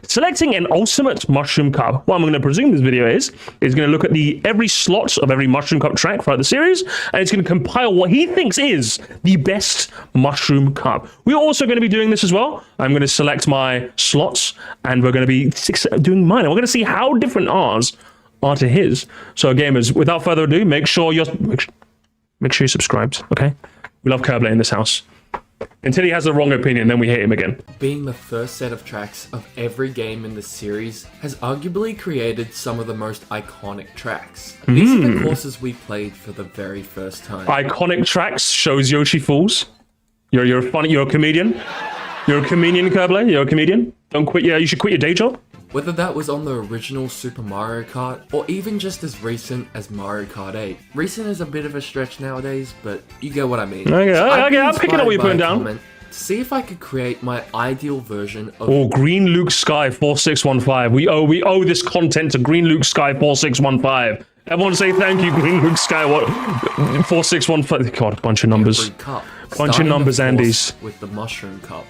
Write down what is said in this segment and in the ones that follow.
selecting an ultimate Mushroom Cup. What I'm going to presume this video is going to look at every slot of every Mushroom Cup track throughout the series, and it's going to compile what he thinks is the best Mushroom Cup. We're also going to be doing this as well. I'm going to select my slots, and we're going to be doing mine. And we're going to see how different ours are to his. So gamers, without further ado, make sure you're subscribed, okay? We love Kerblay in this house. Until he has the wrong opinion, then we hate him again. Being the first set of tracks of every game in the series has arguably created some of the most iconic tracks. These are the courses we played for the very first time. Iconic tracks shows Yoshi falls. You're a comedian. You're a comedian, Kerblay. You're a comedian. Don't quit. Yeah, you should quit your day job. Whether that was on the original Super Mario Kart, or even just as recent as Mario Kart 8. Recent is a bit of a stretch nowadays, but you get what I mean. Okay, So I'm picking up what you're putting down. To see if I could create my ideal version of... Oh, Green Luke Sky 4615. We owe this content to Green Luke Sky 4615. Everyone say thank you, Green Luke Sky. What? 4615. God, a bunch of numbers. Cup, bunch of numbers, Andes. With the Mushroom Cup.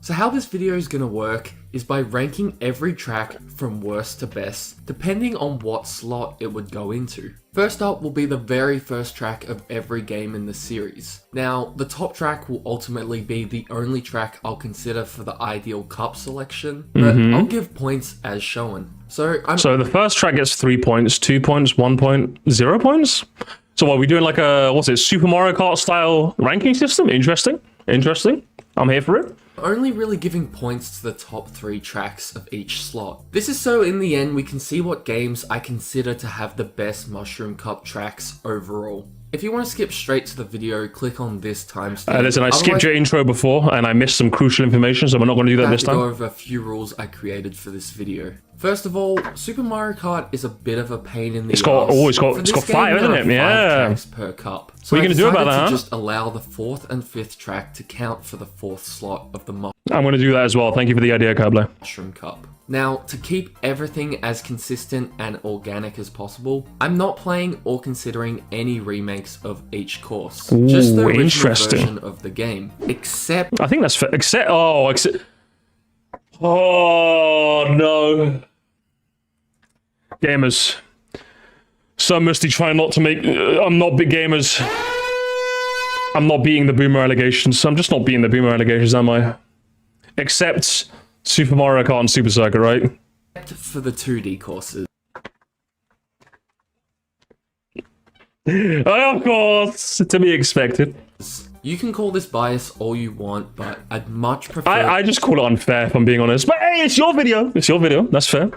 So how this video is going to work is by ranking every track from worst to best, depending on what slot it would go into. First up will be the very first track of every game in the series. Now, the top track will ultimately be the only track I'll consider for the ideal cup selection, but I'll give points as shown. So the first track gets 3 points, 2 points, 1 point, 0 points? So what, are we doing like a, Super Mario Kart style ranking system? Interesting. I'm here for it. Only really giving points to the top 3 tracks of each slot. This is so in the end we can see what games I consider to have the best Mushroom Cup tracks overall. If you want to skip straight to the video, click on this timestamp. Listen, I skipped your intro before and I missed some crucial information, so we're not going to do that this time. I have to go over a few rules I created for this video. First of all, Super Mario Kart is a bit of a pain in the ass. It's got 5, isn't it? Yeah. Tracks per cup. So what are you going to do about that, huh? Just allow the 4th and 5th track to count for the 4th slot of the I'm going to do that as well. Thank you for the idea, Kerblay. Mushroom Cup. Now, to keep everything as consistent and organic as possible, I'm not playing or considering any remakes of each course. Ooh, just the original version of the game. Except... I think that's fair. Oh, no. Gamers. So Moresty trying not to make... I'm not big gamers. I'm not beating the boomer allegations. I'm just not beating the boomer allegations, am I? Except Super Mario Kart and Super Circuit, right? For the 2D courses. Of course, to be expected. You can call this bias all you want, but I'd much prefer... I just call it unfair, if I'm being honest. But hey, it's your video. It's your video. That's fair.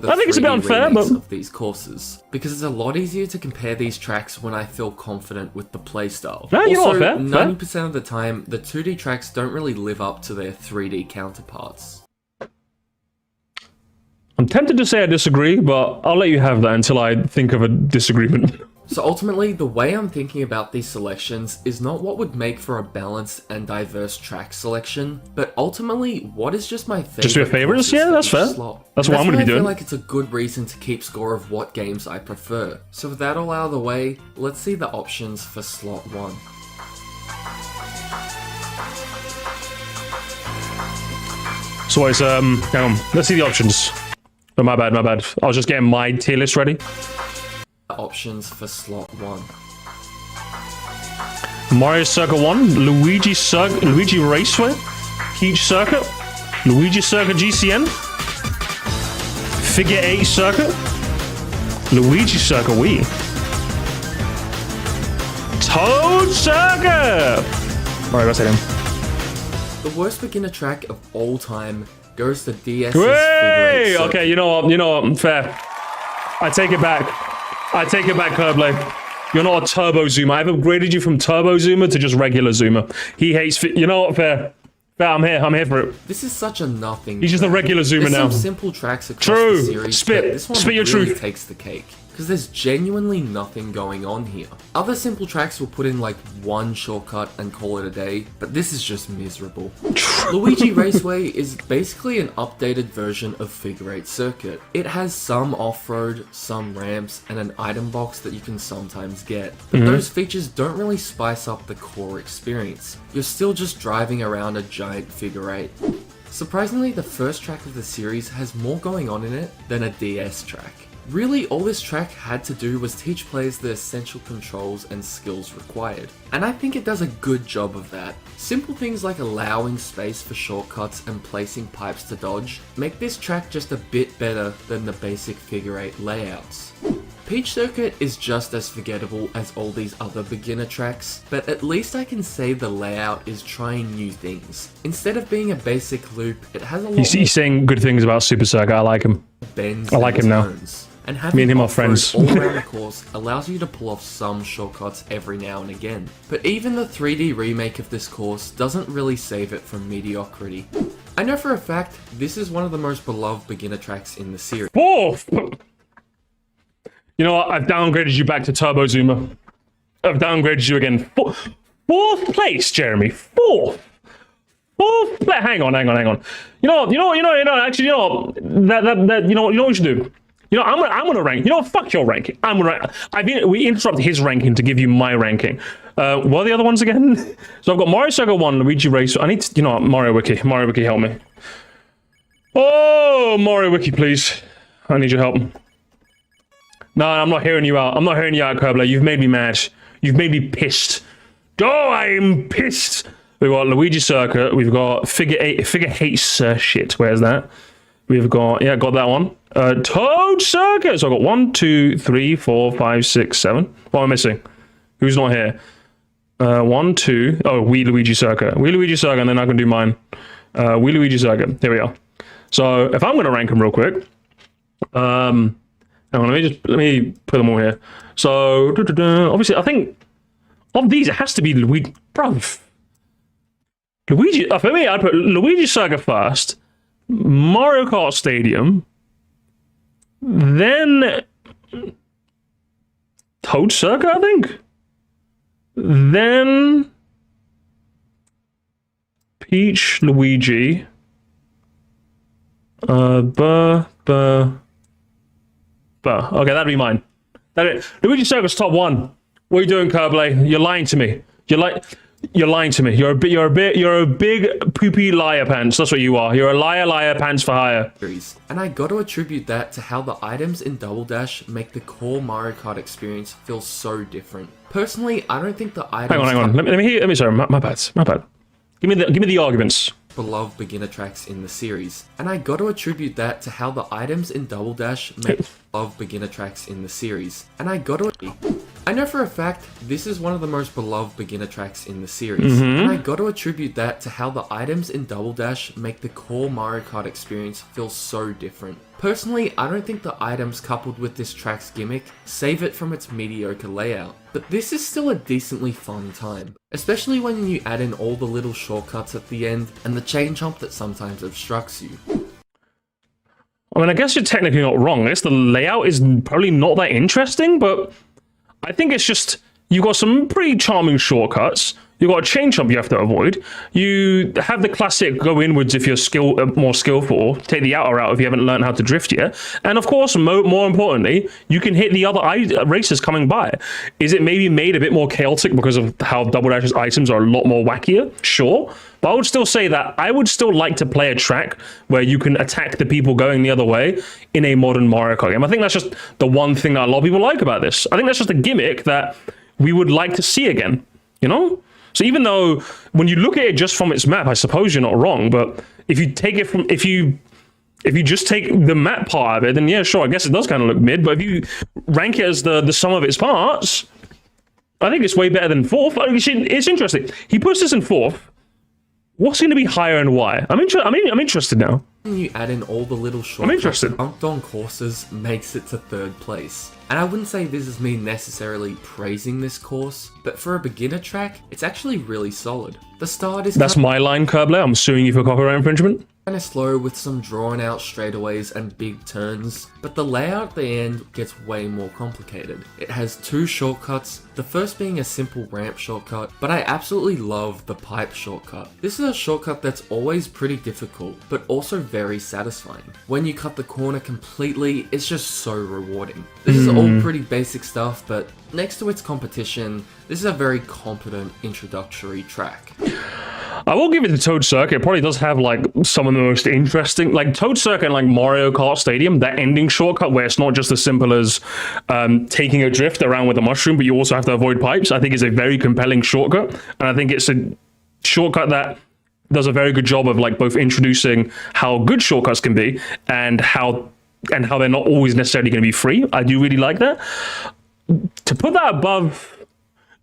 I think it's a bit unfair, but... of these courses, because it's a lot easier to compare these tracks when I feel confident with the playstyle. No, you're also, not fair. 90% of the time, the 2D tracks don't really live up to their 3D counterparts. I'm tempted to say I disagree, but I'll let you have that until I think of a disagreement. So ultimately, the way I'm thinking about these selections is not what would make for a balanced and diverse track selection, but ultimately, what is just my favorite. Just your favorites? Yeah, that's fair. That's what I'm going to be doing. I feel like it's a good reason to keep score of what games I prefer. So with that all out of the way, let's see the options for slot 1. So it's, hang on, let's see the options. Oh, my bad. I was just getting my tier list ready. Options for slot 1. Mario Circuit 1, Luigi Raceway, Peach Circuit, Luigi Circuit GCN, Figure 8 Circuit, Luigi Circuit Wii, Toad Circuit! Alright, let's hit him. The worst beginner track of all time goes to DS's Hey! Figure 8 Circuit. Okay, you know what, fair. I take it back, Kerblay. You're not a turbo zoomer. I've upgraded you from turbo zoomer to just regular zoomer. He hates you know what, fair. I'm here for it. This is such a nothing. He's just a regular zoomer There's now. Some simple tracks across True. the series. Spit This one your really truth. takes the cake. because there's genuinely nothing going on here. Other simple tracks will put in like one shortcut and call it a day, but this is just miserable. Luigi Raceway is basically an updated version of Figure 8 Circuit. It has some off-road, some ramps, and an item box that you can sometimes get, but those features don't really spice up the core experience. You're still just driving around a giant Figure 8. Surprisingly, the first track of the series has more going on in it than a DS track. Really, all this track had to do was teach players the essential controls and skills required, and I think it does a good job of that. Simple things like allowing space for shortcuts and placing pipes to dodge make this track just a bit better than the basic Figure 8 layouts. Peach Circuit is just as forgettable as all these other beginner tracks, but at least I can say the layout is trying new things. Instead of being a basic loop, it has a lot He's saying good things about Super Circuit. I like him. Bends I like and him now. turns. And having Me and him are off-road friends. all around the course allows you to pull off some shortcuts every now and again. But even the 3D remake of this course doesn't really save it from mediocrity. I know for a fact, this is one of the most beloved beginner tracks in the series. Fourth! You know what? I've downgraded you back to Turbo Zoomer. I've downgraded you again. Fourth place, Jeremy. Fourth place. Hang on. You know. Actually, you know that. You know what you should do. You know, I'm gonna rank. You know, fuck your ranking. I'm gonna rank. We interrupted his ranking to give you my ranking. What are the other ones again? So I've got Mario Circuit 1, Luigi Race. I need to, you know, Mario Wiki. Mario Wiki, help me. Oh, Mario Wiki, please. I need your help. No, I'm not hearing you out. I'm not hearing you out, Kerbler. You've made me mad. You've made me pissed. Oh, I'm pissed. We've got Luigi Circuit. We've got Figure 8 shit. Where's that? We've got, yeah, got that one. Toad Circuit. So I've got 1, 2, 3, 4, 5, 6, 7. What am I missing? Who's not here? 1, 2. Oh, Wii Luigi Circuit. Wii Luigi Circuit, and then I can do mine. Wii Luigi Circuit. Here we are. So if I'm going to rank them real quick. Hang on, let me put them all here. So, obviously, I think of these, it has to be Luigi. Bro. Luigi, for me, I'd put Luigi Circuit first. Mario Kart Stadium, then Toad Circuit, I think, then Peach, Luigi, Okay, that'd be mine. Luigi Circuit's top 1. What are you doing, Kerblay? You're lying to me. You're lying to me. You're a big poopy liar pants. That's what you are. You're a liar pants for hire. And I gotta attribute that to how the items in Double Dash make the core Mario Kart experience feel so different. Personally, I don't think the items... Hang on. Let me sorry, my bad. Give me the arguments. Beloved beginner tracks in the series. And I gotta attribute that to how the items in Double Dash make beloved beginner tracks in the series. And I know for a fact, this is one of the most beloved beginner tracks in the series. And I gotta attribute that to how the items in Double Dash make the core Mario Kart experience feel so different. Personally, I don't think the items coupled with this track's gimmick save it from its mediocre layout. But this is still a decently fun time. Especially when you add in all the little shortcuts at the end and the chain jump that sometimes obstructs you. I mean, I guess you're technically not wrong. I guess the layout is probably not that interesting, but I think it's just, you've got some pretty charming shortcuts. You've got a chain jump you have to avoid. You have the classic go inwards if you're more skillful, take the outer out if you haven't learned how to drift yet. And of course, more importantly, you can hit the other racers coming by. Is it maybe made a bit more chaotic because of how Double Dash's items are a lot more wackier? Sure. But I would still say that I would still like to play a track where you can attack the people going the other way in a modern Mario Kart game. I think that's just the one thing that a lot of people like about this. I think that's just a gimmick that we would like to see again, you know? So even though when you look at it just from its map, I suppose you're not wrong, but if you take it from, if you just take the map part of it, then yeah, sure, I guess it does kind of look mid, but if you rank it as the sum of its parts, I think it's way better than 4th. It's interesting. He puts this in 4th. What's going to be higher and why? I'm interested now. When you add in all the little shortcuts bumped on courses makes it to 3rd place. And I wouldn't say this is me necessarily praising this course, but for a beginner track, it's actually really solid. The start is That's my line, Kerblay. I'm suing you for copyright infringement. kind of slow with some drawn out straightaways and big turns, but the layout at the end gets way more complicated. It has two shortcuts, the first being a simple ramp shortcut, but I absolutely love the pipe shortcut. This is a shortcut that's always pretty difficult, but also very satisfying. When you cut the corner completely, it's just so rewarding. This is all pretty basic stuff, but next to its competition, this is a very competent introductory track. I will give it to Toad Circuit. It probably does have like some of the most interesting, like Toad Circuit and like Mario Kart Stadium, that ending shortcut where it's not just as simple as taking a drift around with a mushroom, but you also have to avoid pipes, I think is a very compelling shortcut. And I think it's a shortcut that does a very good job of like both introducing how good shortcuts can be and how they're not always necessarily going to be free. I do really like that. To put that above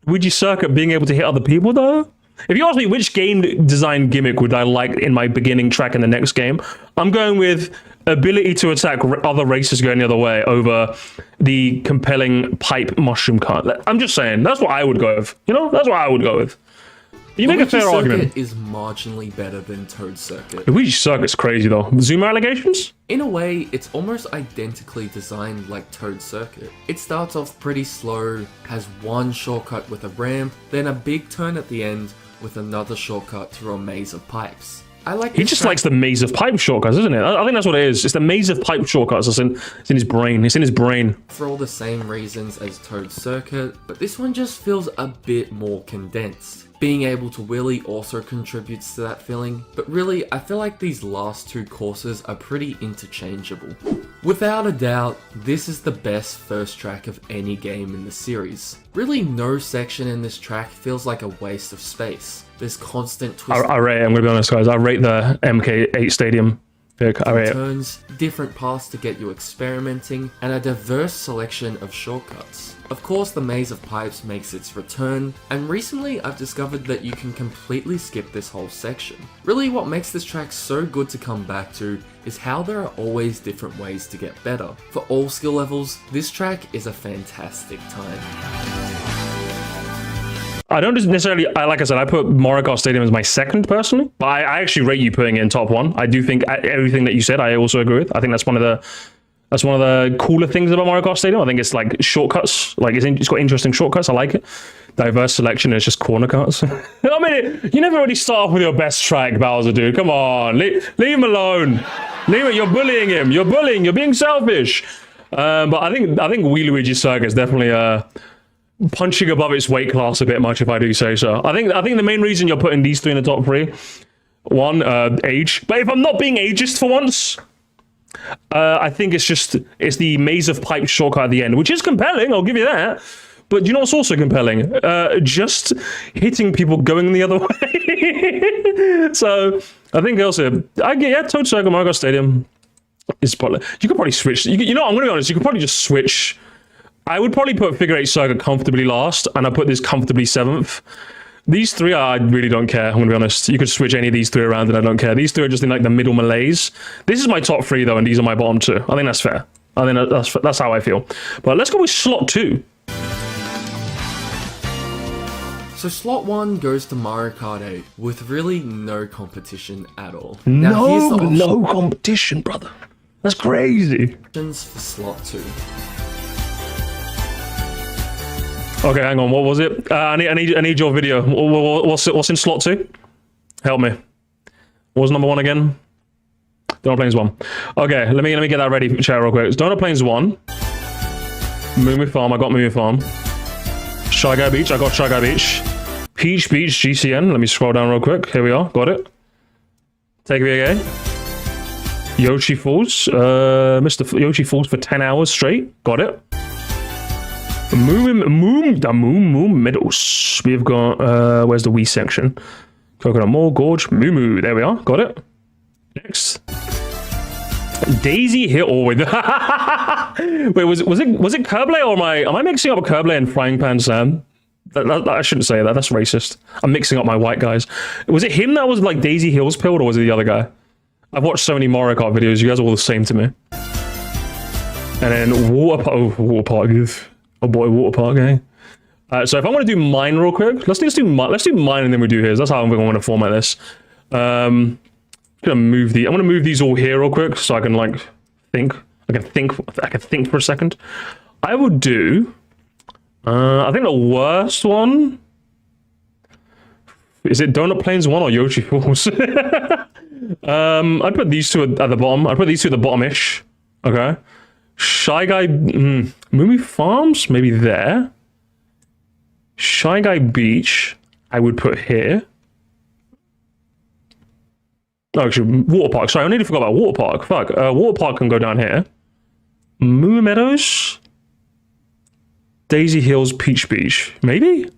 Luigi Circuit being able to hit other people though, if you ask me which game design gimmick would I like in my beginning track in the next game, I'm going with ability to attack other racers going the other way over the compelling pipe mushroom cut. I'm just saying, that's what I would go with. You know, that's what I would go with. You make a fair argument. Luigi Circuit is marginally better than Toad Circuit. Luigi Circuit's crazy though. Zoomer allegations? In a way, it's almost identically designed like Toad Circuit. It starts off pretty slow, has one shortcut with a ramp, then a big turn at the end with another shortcut through a maze of pipes. I like He just likes the maze of pipe shortcuts, isn't it? I think that's what it is. It's the maze of pipe shortcuts. It's in his brain. It's in his brain. For all the same reasons as Toad Circuit, but this one just feels a bit more condensed. Being able to wheelie also contributes to that feeling, but really, I feel like these last two courses are pretty interchangeable. Without a doubt, this is the best first track of any game in the series. Really, no section in this track feels like a waste of space. There's constant twists. I'm gonna be honest, guys. I rate the MK8 Stadium pick. I rate it. Turns, different paths to get you experimenting, and a diverse selection of shortcuts. Of course, the maze of pipes makes its return, and recently I've discovered that you can completely skip this whole section. Really, what makes this track so good to come back to is how there are always different ways to get better. For all skill levels, this track is a fantastic time. I don't necessarily, like I said, I put Mario Kart Stadium as my second personally, but I actually rate you putting it in top one. I do think everything that you said, I also agree with. I think that's one of the cooler things about Mario Kart Stadium. I think it's like shortcuts, like it's got interesting shortcuts. I like it. Diverse selection. It's just corner cuts. I mean, you never really start off with your best track, Bowser, dude. Come on, leave him alone. Leave it. You're bullying him. You're bullying. You're being selfish. But I think Wii Luigi Circuit is definitely punching above its weight class a bit much, if I do say so. I think the main reason you're putting these three in the top three, one, age. But if I'm not being ageist for once, I think it's the maze of pipe shortcut at the end, which is compelling, I'll give you that. But you know what's also compelling? Just hitting people going the other way. So I think also, Toad Circuit, Mario Kart Stadium is probably, you could probably switch. You know, I'm going to be honest, you could probably just switch. I would probably put Figure 8 Circuit comfortably last, and I put this comfortably 7th. These three, I really don't care, I'm going to be honest. You could switch any of these three around and I don't care. These three are just in like the middle malaise. This is my top three though, and these are my bottom two. I think that's fair. I think that's how I feel. But let's go with slot 2. So slot 1 goes to Mario Kart 8 with really no competition at all. Now, here's the no competition, brother. That's crazy. Options for slot 2. Okay, hang on. What was it? I need your video. What's in slot 2? Help me. What was number 1 again? Donut Plains 1. Okay, let me get that ready, chat, real quick. Donut Plains 1. Moo Farm. I got Moo Farm. Shy Guy Beach. I got Shy Guy Beach. Peach Beach GCN. Let me scroll down real quick. Here we are. Got it. Take it again. Yoshi Falls. Mr. Yoshi Falls for 10 hours straight. Got it. Moom Meadows. We've got where's the Wii section? Coconut Mall, Gorge, Moo. There we are. Got it. Next. Daisy Hill. Oh, wait. Wait, was it Kerblay, or am I mixing up Kerblay and Frying Pan Sam? I shouldn't say that. That's racist. I'm mixing up my white guys. Was it him that was like Daisy Hills pilled, or was it the other guy? I've watched so many Mario Kart videos. You guys are all the same to me. And then water park. Oh, water park. Oh boy, water park, eh? So if I want to do mine real quick, let's do mine and then we do his. That's how I'm going to format this. I'm gonna move these all here real quick so I can like think. I can think for a second. I would do. I think the worst one is it Donut Plains 1 or Yoshi Falls. I'd put these two at the bottom. I'd put these two at the bottom-ish. Okay. Shy Guy, Moo Farms, maybe there. Shy Guy Beach, I would put here. Oh, actually, Water Park. Sorry, I nearly forgot about Water Park. Fuck. Water Park can go down here. Moo Meadows. Daisy Hills, Peach Beach. Maybe?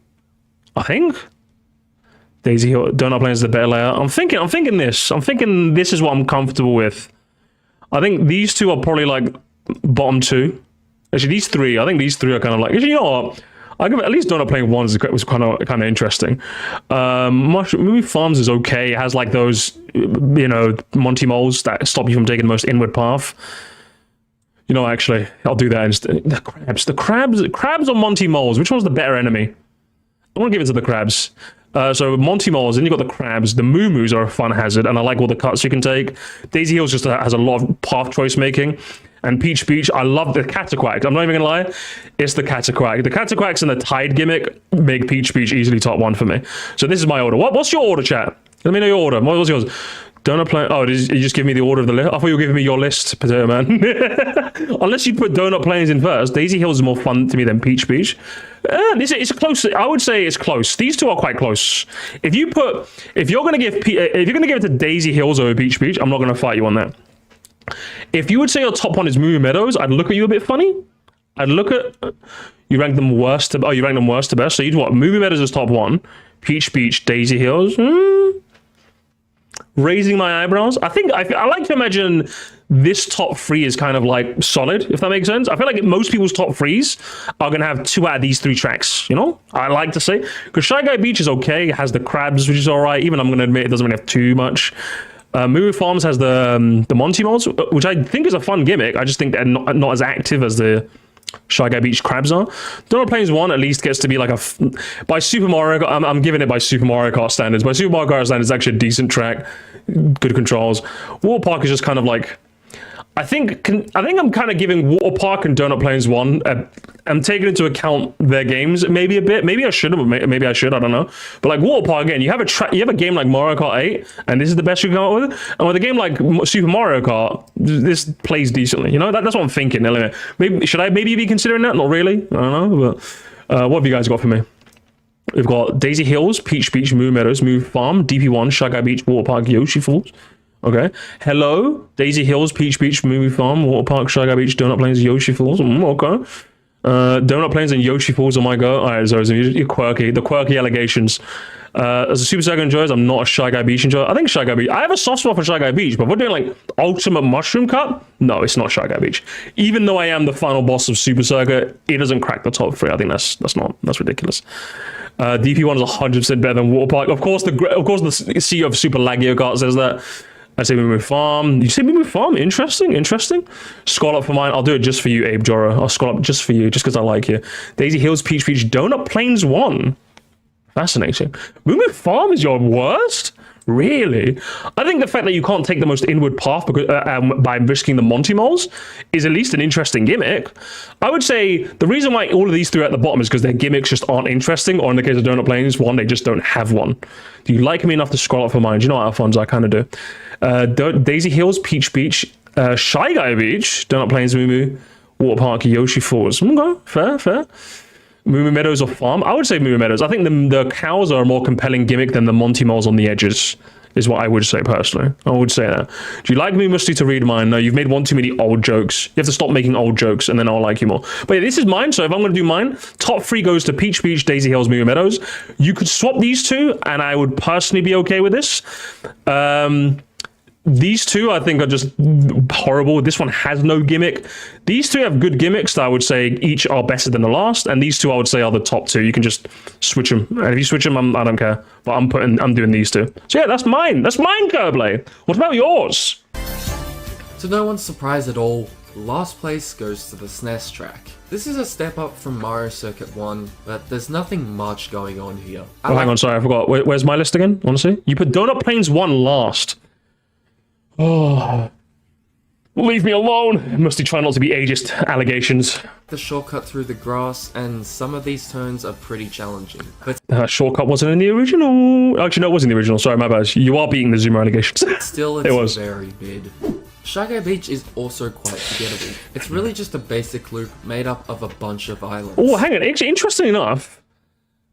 I think. Daisy Hill, Donut Plains is the better layout. I'm thinking this. I'm thinking this is what I'm comfortable with. I think these two are probably like bottom two. Actually, these three. I think these three are kind of like. You know what? I give it at least Donut Plains 1 was kind of interesting. Movie Farms is okay. It has like those, you know, Monty moles that stop you from taking the most inward path. You know, actually, I'll do that instead. The crabs or Monty moles? Which one's the better enemy? I want to give it to the crabs. So Monty moles, then you got the crabs. The moo-moos are a fun hazard, and I like all the cuts you can take. Daisy Hills just has a lot of path choice making. And Peach Beach, I love the Cataquack. I'm not even gonna lie, it's the Cataquack. The Cataquacks and the Tide gimmick make Peach Beach easily top 1 for me. So this is my order. What's your order, chat? Let me know your order. What's yours? Donut Plains. Oh, you just give me the order of the list? I thought you were giving me your list, Potato Man. Unless you put Donut Plains in first. Daisy Hills is more fun to me than Peach Beach. It's a close. I would say it's close. These two are quite close. If you're gonna give it to Daisy Hills over Peach Beach, I'm not gonna fight you on that. If you would say your top 1 is Moo Meadows, I'd look at you a bit funny. I'd look at you rank them worst to you rank them worst to best. So you'd what? Moo Meadows is top 1, Peach Beach, Daisy Hills. Raising my eyebrows. I like to imagine this top 3 is kind of like solid, if that makes sense. I feel like most people's top 3s are gonna have 2 out of these 3 tracks. You know, I like to say because Shy Guy Beach is okay. It has the crabs, which is all right. Even I'm gonna admit it doesn't really have too much. Moo Farms has the Monty mods, which I think is a fun gimmick. I just think they're not as active as the Shy Guy Beach crabs are. Donut Plains 1 at least gets to be like by Super Mario. I'm giving it by Super Mario Kart standards. By Super Mario Kart standards, it's actually a decent track, good controls. Water Park is just kind of like. I think I'm kind of giving Water Park and Donut Plains 1. I'm taking into account their games maybe a bit. Maybe I should have. Maybe I should. I don't know. But like Water Park again, you have a game like Mario Kart 8, and this is the best you can come up with. And with a game like Super Mario Kart, this plays decently. You know, that's what I'm thinking. Should I maybe be considering that? Not really. I don't know. But what have you guys got for me? We've got Daisy Hills, Peach Beach, Moo Meadows, Moo Farm, DP1, Shy Guy Beach, Water Park, Yoshi Falls. Okay. Hello, Daisy Hills, Peach Beach, Moo Farm, Water Park, Shy Guy Beach, Donut Plains, Yoshi Falls. Okay. Donut Plains and Yoshi Falls on my go. All right, Zozo, you're quirky. The quirky allegations. As a Super Circle enjoys, I'm not a Shy Guy Beach enjoyer. I think Shy Guy Beach. I have a soft spot for Shy Guy Beach, but if we're doing like Ultimate Mushroom Cup, no, it's not Shy Guy Beach. Even though I am the final boss of Super Circuit, it doesn't crack the top 3. I think that's ridiculous. DP1 is 100% better than Water Park. Of course, the CEO of Super Lagio Kart says that. I say Moo Farm. You say Moo Farm? Interesting. Scroll up for mine. I'll do it just for you, Abe Jora. I'll scroll up just for you, just because I like you. Daisy Hills, Peach Beach, Donut Plains 1. Fascinating. Moo Farm is your worst? Really? I think the fact that you can't take the most inward path because, by risking the Monty moles is at least an interesting gimmick. I would say the reason why all of these 3 are at the bottom is because their gimmicks just aren't interesting, or in the case of Donut Plains 1, they just don't have one. Do you like me enough to scroll up for mine? Do you know what, Alphonse? I kind of do. Daisy Hills, Peach Beach, Shy Guy Beach, Donut Plains, Moo, Water Park, Yoshi Falls. Okay, fair. Moo Meadows or Farm? I would say Moo Meadows. I think the cows are a more compelling gimmick than the Monty moles on the edges, is what I would say personally. I would say that. Do you like me, Musty, to read mine? No, you've made one too many old jokes. You have to stop making old jokes, and then I'll like you more. But yeah, this is mine, so if I'm going to do mine, top 3 goes to Peach Beach, Daisy Hills, Moo Meadows. You could swap these 2, and I would personally be okay with this. These 2, I think, are just horrible. This one has no gimmick. These 2 have good gimmicks that I would say each are better than the last, and these 2 I would say are the top 2. You can just switch them, and if you switch them, I don't care. But I'm doing these 2. So yeah, that's mine. That's mine, Kerblay. What about yours? To no one's surprise at all, last place goes to the SNES track. This is a step up from Mario Circuit 1, but there's nothing much going on here. Oh, hang on, sorry, I forgot. Where's my list again, honestly? You put Donut Plains 1 last. Oh... Leave me alone! Must he try not to be ageist allegations. The shortcut through the grass, and some of these turns are pretty challenging. But Shortcut wasn't in the original. Actually, no, it was in the original. Sorry, my bad. You are beating the Zoomer allegations. still, it's very mid. Shy Guy Beach is also quite forgettable. It's really just a basic loop made up of a bunch of islands. Oh, hang on. Actually, interestingly enough,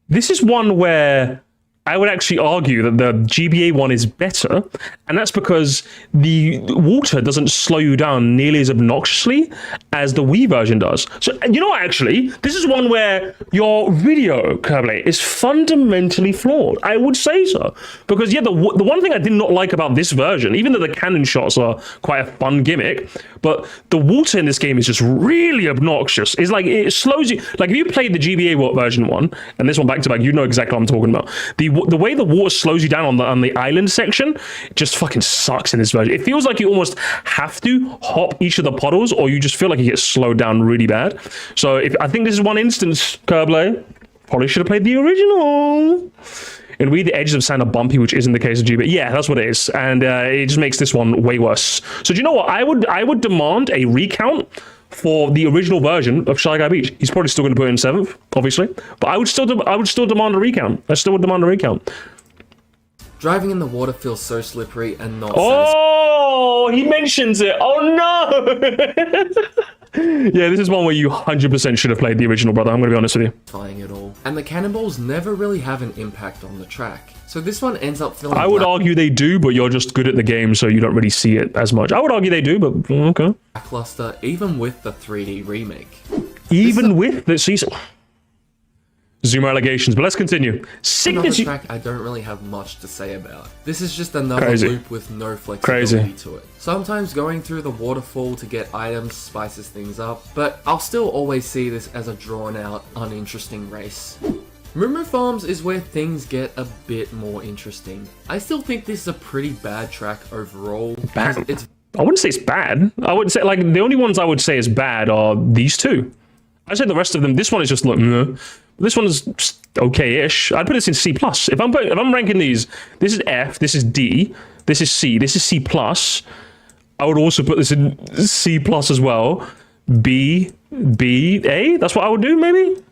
this is one where I would actually argue that the GBA one is better, and that's because the water doesn't slow you down nearly as obnoxiously as the Wii version does. So, you know what, actually, this is one where your video, Kirby, is fundamentally flawed. I would say so. Because, yeah, the one thing I did not like about this version, even though the cannon shots are quite a fun gimmick, but the water in this game is just really obnoxious. It's like, it slows you. Like, if you played the GBA version one, and this one back to back, you know exactly what I'm talking about. The way the water slows you down on the island section just fucking sucks in this version. It feels like you almost have to hop each of the puddles, or you just feel like you get slowed down really bad. So I think this is one instance, Kirby, probably should have played the original. And the edges of sand are bumpy, which isn't the case of GB. Yeah, that's what it is, and it just makes this one way worse. So do you know what? I would demand a recount for the original version of Shy Guy Beach. He's probably still going to put it in 7th, obviously, but I would still demand a recount. I still would demand a recount. Driving in the water feels so slippery and not Oh, he mentions it. Oh no. Yeah, this is one where you 100% should have played the original, brother. I'm going to be honest with you. satisfying at all. And the cannonballs never really have an impact on the track. So this one ends up feeling I would argue they do, but you're just good at the game, so you don't really see it as much. I would argue they do, but okay. lackluster, even with the 3D remake. Even with the season. Zoomer allegations, but let's continue. Another Signature track I don't really have much to say about. This is just another Crazy. loop with no flexibility Crazy. to it. Sometimes going through the waterfall to get items spices things up, but I'll still always see this as a drawn out, uninteresting race. Moo Moo Farms is where things get a bit more interesting. I still think this is a pretty bad track overall. Bad. It's I wouldn't say it's bad. I would say, like, the only ones I would say is bad are these two. I'd say the rest of them, this one is just like, this one is okay-ish. I'd put this in C+. If I'm ranking these, this is F, this is D, this is C, this is C+. I would also put this in C+ as well. B, A, that's what I would do, maybe?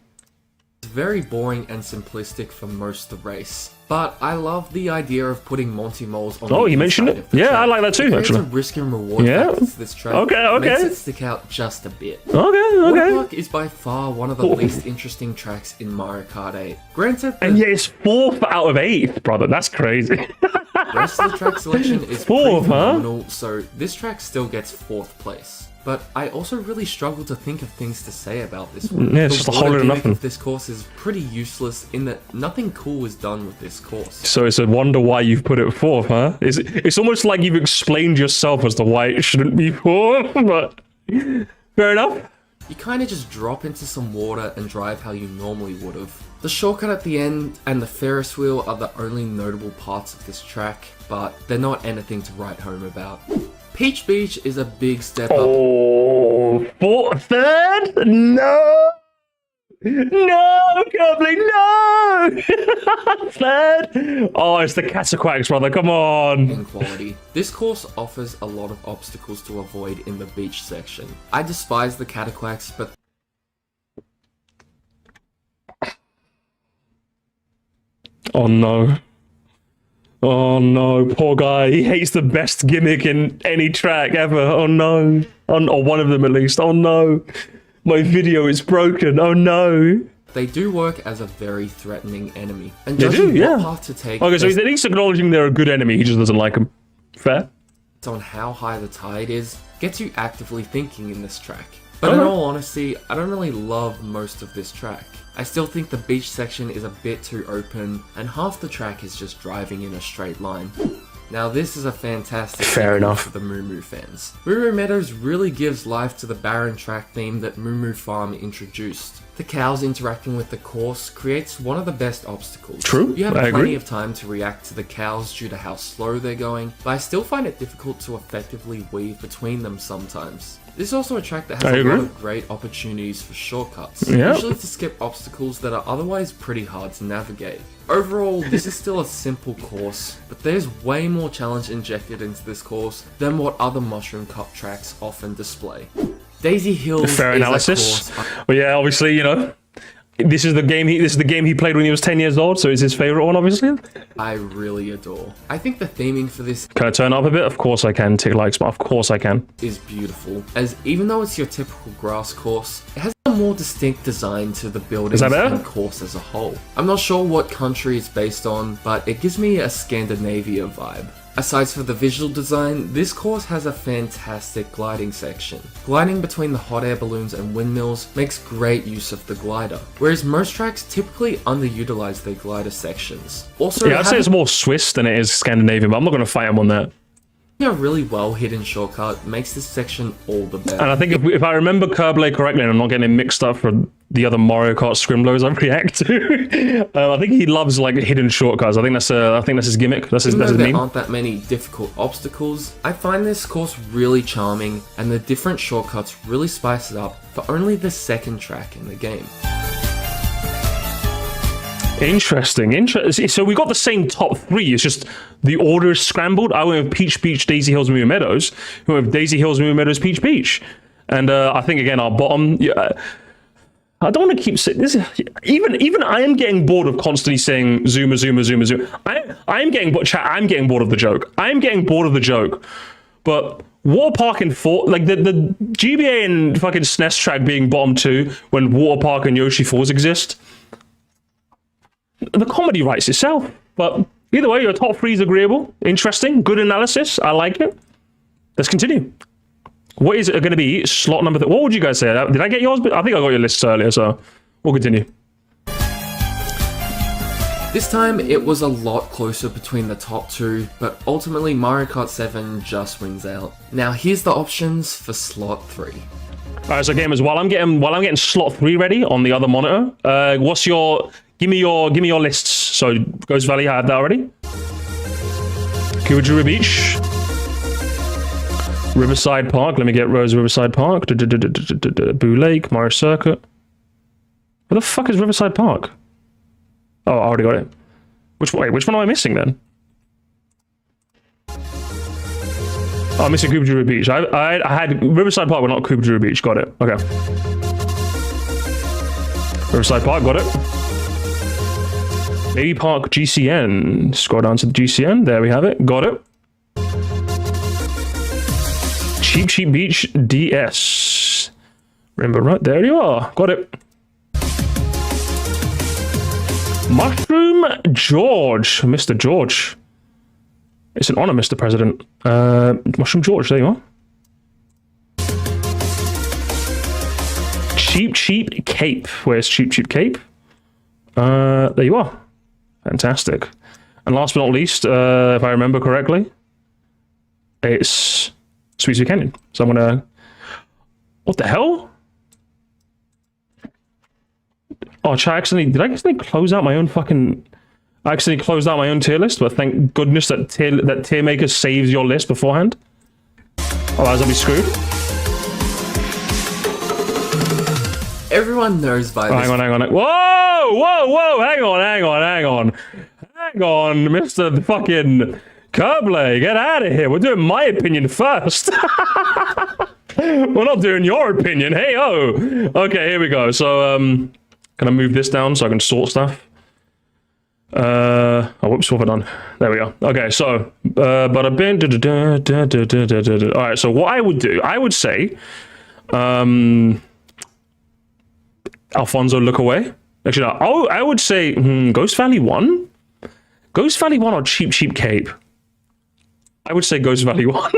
very boring and simplistic for most of the race. But I love the idea of putting Monty Moles on Oh, the you mentioned inside it? of the Yeah, track. I like that too, It actually. creates a risk and reward Yeah. factor to this track. Okay. Makes it stick out just a bit. Okay. Waterpark is by far one of the least interesting tracks in Mario Kart 8. Granted, the And yeah, it's 4th out of 8, brother. That's crazy. rest of the track selection is Fourth, pretty huh? phenomenal, so this track still gets 4th place. But I also really struggle to think of things to say about this one. Yeah, it's The just a water whole lot of gimmick nothing. of this course is pretty useless in that nothing cool is done with this course. So it's a wonder why you've put it 4th, huh? It's almost like you've explained yourself as to why it shouldn't be 4th, but fair enough. You kind of just drop into some water and drive how you normally would have. The shortcut at the end and the Ferris wheel are the only notable parts of this track, but they're not anything to write home about. Peach Beach is a big step up. Oh, 3rd? No! No, Curbling, no! 3rd? Oh, it's the Cataquacks, brother, come on. In quality. This course offers a lot of obstacles to avoid in the beach section. I despise the Cataquacks, but Oh no. Oh no, poor guy. He hates the best gimmick in any track ever. Oh no. Or one of them at least. Oh no. My video is broken. Oh no. they do work as a very threatening enemy. And They judging do, yeah. what path to take Okay, so he's based at least acknowledging they're a good enemy. He just doesn't like them. Fair? on how high the tide is gets you actively thinking in this track. But in Okay. all honesty, I don't really love most of this track. I still think the beach section is a bit too open, and half the track is just driving in a straight line. Now this is a fantastic Fair segment enough. for the Moo Moo fans. Moo Moo Meadows really gives life to the barren track theme that Moo Moo Farm introduced. The cows interacting with the course creates one of the best obstacles. True, You have I plenty agree. of time to react to the cows due to how slow they're going, but I still find it difficult to effectively weave between them sometimes. This is also a track that has I a agree. lot of great opportunities for shortcuts, Yeah. usually to skip obstacles that are otherwise pretty hard to navigate. Overall, this is still a simple course, but there's way more challenge injected into this course than what other Mushroom Cup tracks often display. Daisy Hills Fair is analysis. a course Well, yeah, obviously, you know, this is the game he played when he was 10 years old, so it's his favorite one, obviously. I really adore. I think the theming for this Can I turn it up a bit? Of course I can. Tick likes, but of course I can. is beautiful, as even though it's your typical grass course, it has a more distinct design to the buildings that better? and course as a whole. I'm not sure what country it's based on, but it gives me a Scandinavia vibe. Aside from the visual design, this course has a fantastic gliding section. Gliding between the hot air balloons and windmills makes great use of the glider, whereas most tracks typically underutilize their glider sections. Also, Yeah, I'd say having it's more Swiss than it is Scandinavian, but I'm not going to fight him on that. a really well hidden shortcut makes this section all the better. And I think if I remember Kerblade correctly, and I'm not getting it mixed up for the other Mario Kart Scrimblers I react to, I think he loves like hidden shortcuts. I think that's his gimmick. That's his Even though there meme. aren't that many difficult obstacles, I find this course really charming, and the different shortcuts really spice it up for only the second track in the game. Interesting. So we got the same top three. It's just the order is scrambled. I went with Peach Beach, Daisy Hills, Moo Meadows. You went with Daisy Hills, Moo Meadows, Peach Beach. And I think again our bottom. Yeah, I don't want to keep saying this. Even I am getting bored of constantly saying Zuma, Zuma, Zuma, Zuma. I'm getting bored of the joke. I'm getting bored of the joke. But Water Park and like the GBA and fucking SNES track being bottom two when Water Park and Yoshi Falls exist. The comedy writes itself. But either way, your top three is agreeable, interesting, good analysis. I like it. Let's continue. What is it going to be? Slot number three. What would you guys say? Did I get yours? I think I got your lists earlier, so we'll continue. This time, it was a lot closer between the top two, but ultimately Mario Kart 7 just wins out. Now here's the options for slot 3. All right, so gamers, while I'm getting slot 3 ready on the other monitor, give me your lists. So Ghost Valley, I have that already. Kubajura Beach, Riverside Park. Let me get Rose Riverside Park. Boo Lake, Mario Circuit. Where the fuck is Riverside Park? Oh, I already got it. Which one am I missing then? Oh, I'm missing Kubajura Beach. I had Riverside Park, but not Kubajura Beach. Got it. Okay. Riverside Park, got it. Baby Park GCN. Scroll down to the GCN. There we have it. Got it. Cheap Cheap Beach DS. Remember, right there you are. Got it. Mushroom George. Mr. George. It's an honor, Mr. President. Mushroom George, there you are. Cheap Cheap Cape. Where's Cheap Cheap Cape? There you are. Fantastic. And last but not least, if I remember correctly, it's Sweet Sweet Canyon. So I'm gonna... What the hell? Oh, did I accidentally close out my own fucking... I accidentally closed out my own tier list, but thank goodness that tier maker saves your list beforehand. Otherwise I'll be screwed. Everyone knows by this. Hang on. Whoa! Hang on, Mr. fucking Kerblade, get out of here. We're doing my opinion first. We're not doing your opinion. Hey, oh. Okay, here we go. So, can I move this down so I can sort stuff? Oh, whoops, what have I done? There we go. Okay, so, all right, so what I would do, I would say, Alfonso, look away. Actually, no, I would say Ghost Valley 1? Ghost Valley 1 or Cheap Cheap Cape? I would say Ghost Valley 1.